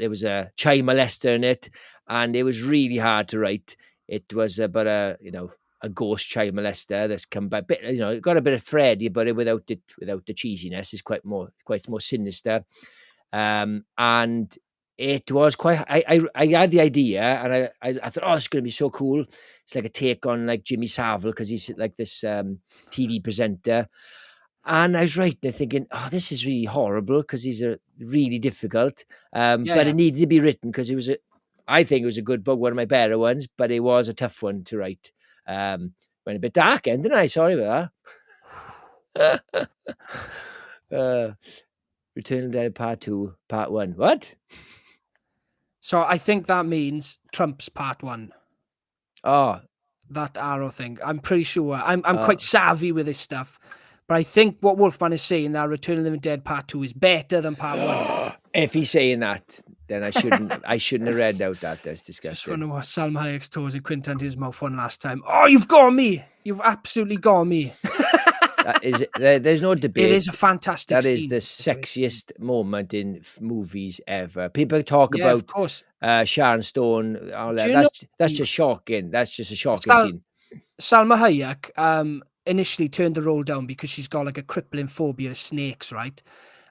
was a child molester in it, and it was really hard to write. It was about a ghost child molester that's come back. Bit, it got a bit of Freddy, but without the cheesiness. It's quite more sinister. And it was quite. I had the idea, and I thought, oh, it's going to be so cool. It's like a take on like Jimmy Savile because he's like this TV presenter. And I was writing there thinking, oh, this is really horrible because these are really difficult. Yeah, But yeah. it needed to be written because I think it was a good book, one of my better ones, but it was a tough one to write. Went a bit dark, didn't I? Sorry about that. Return of the Dead Part 2, Part 1. What? So I think that means Trump's part 1. Oh, That arrow thing. I'm pretty sure. I'm Oh. quite savvy with this stuff. But I think what Wolfman is saying that Return of the Living Dead Part 2 is better than Part 1. if he's saying that, then I shouldn't have read out that. That's Just disgusting. wonder what Salma Hayek's toes and Quentin Tarantino's mouth on last time. Oh, you've got me. You've absolutely got me. There's no debate. It is a fantastic That is scene. the sexiest moment in movies ever. People talk Yeah, of about course. Sharon Stone. All that. Do you know That's just shocking. That's just a shocking scene. Salma Hayek initially turned the role down because she's got like a crippling phobia of snakes, right?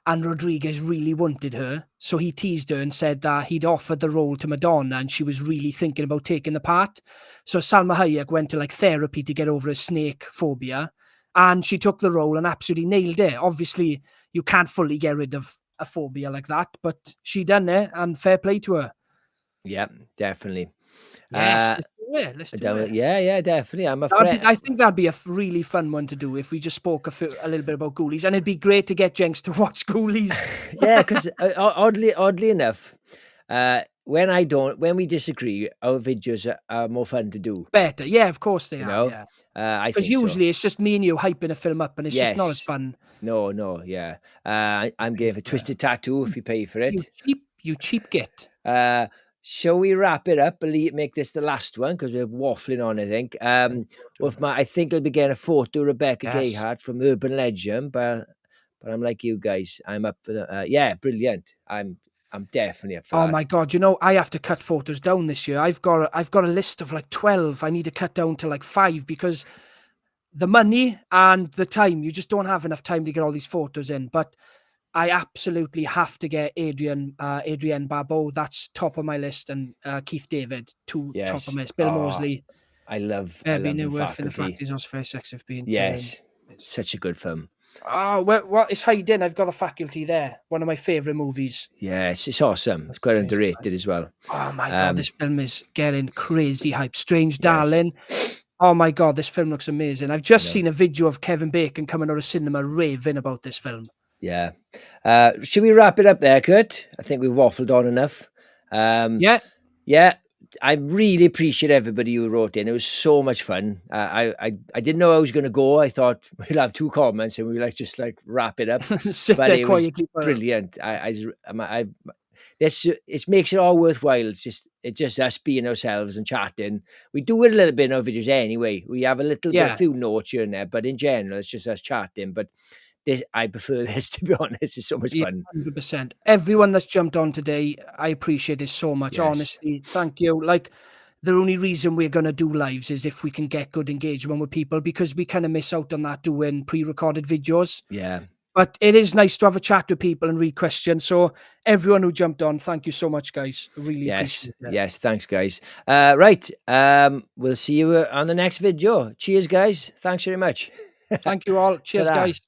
And Rodriguez really wanted her. So he teased her and said that he'd offered the role to Madonna and she was really thinking about taking the part. So Salma Hayek went to like therapy to get over her snake phobia. And she took the role and absolutely nailed it. Obviously, you can't fully get rid of a phobia like that, but she done it and fair play to her. Yeah, definitely. Yes, let's do it. Let's do it. Yeah, definitely. I'm a That'd be, friend. I think that'd be a really fun one to do if we just spoke a little bit about Ghoulies, and it'd be great to get Jenks to watch Ghoulies. Yeah, because oddly enough, when we disagree, our videos are more fun to do. Better, yeah, of course they You are. know, Yeah, I because think so. usually it's just me and you hyping a film up, and it's just not as Yes. fun. No, yeah. I'm giving a twisted tattoo if you pay for You it. cheap git. Shall we wrap it up? Make this the last one because we're waffling on. I think. I think I'll be getting a photo of Rebecca Yes. Gayheart from Urban Legend, but I'm like you guys. I'm up for the. Yeah, brilliant. I'm definitely up for Oh that. my god! I have to cut photos down this year. I've got a list of like 12. I need to cut down to like 5 because the money and the time. You just don't have enough time to get all these photos in. But I absolutely have to get Adrienne Barbeau. That's top of my list, and Keith David, top of my list. Bill Moseley. I love Being the worth in the faculty. fact is also very sex of being. Yes, such a good film. Oh, what is hiding? I've got The Faculty there. One of my favorite movies. Yes, it's awesome. It's quite underrated as well. Oh my god, this film is getting crazy hype. Strange Darling. Oh my god, this film looks amazing. I've just seen a video of Kevin Bacon coming out of cinema raving about this film. Yeah. Should we wrap it up there, Kurt? I think we've waffled on enough. Yeah. I really appreciate everybody who wrote in. It was so much fun. I didn't know I was going to go. I thought we'll have 2 comments and we'll just wrap it up. But it was brilliant. It makes it all worthwhile. It's just us being ourselves and chatting. We do it a little bit in our videos anyway. We have a few notes here and there, but in general, it's just us chatting. But I prefer this, to be honest. It's so much fun. 100%. Everyone that's jumped on today, I appreciate this so much. Yes. Honestly, thank you. Like, the only reason we're going to do lives is if we can get good engagement with people, because we kind of miss out on that doing pre-recorded videos. Yeah. But it is nice to have a chat with people and read questions. So everyone who jumped on, thank you so much, guys. Really appreciate it. Yes, thanks, guys. Right. We'll see you on the next video. Cheers, guys. Thanks very much. Thank you all. Cheers, Ta-da. guys.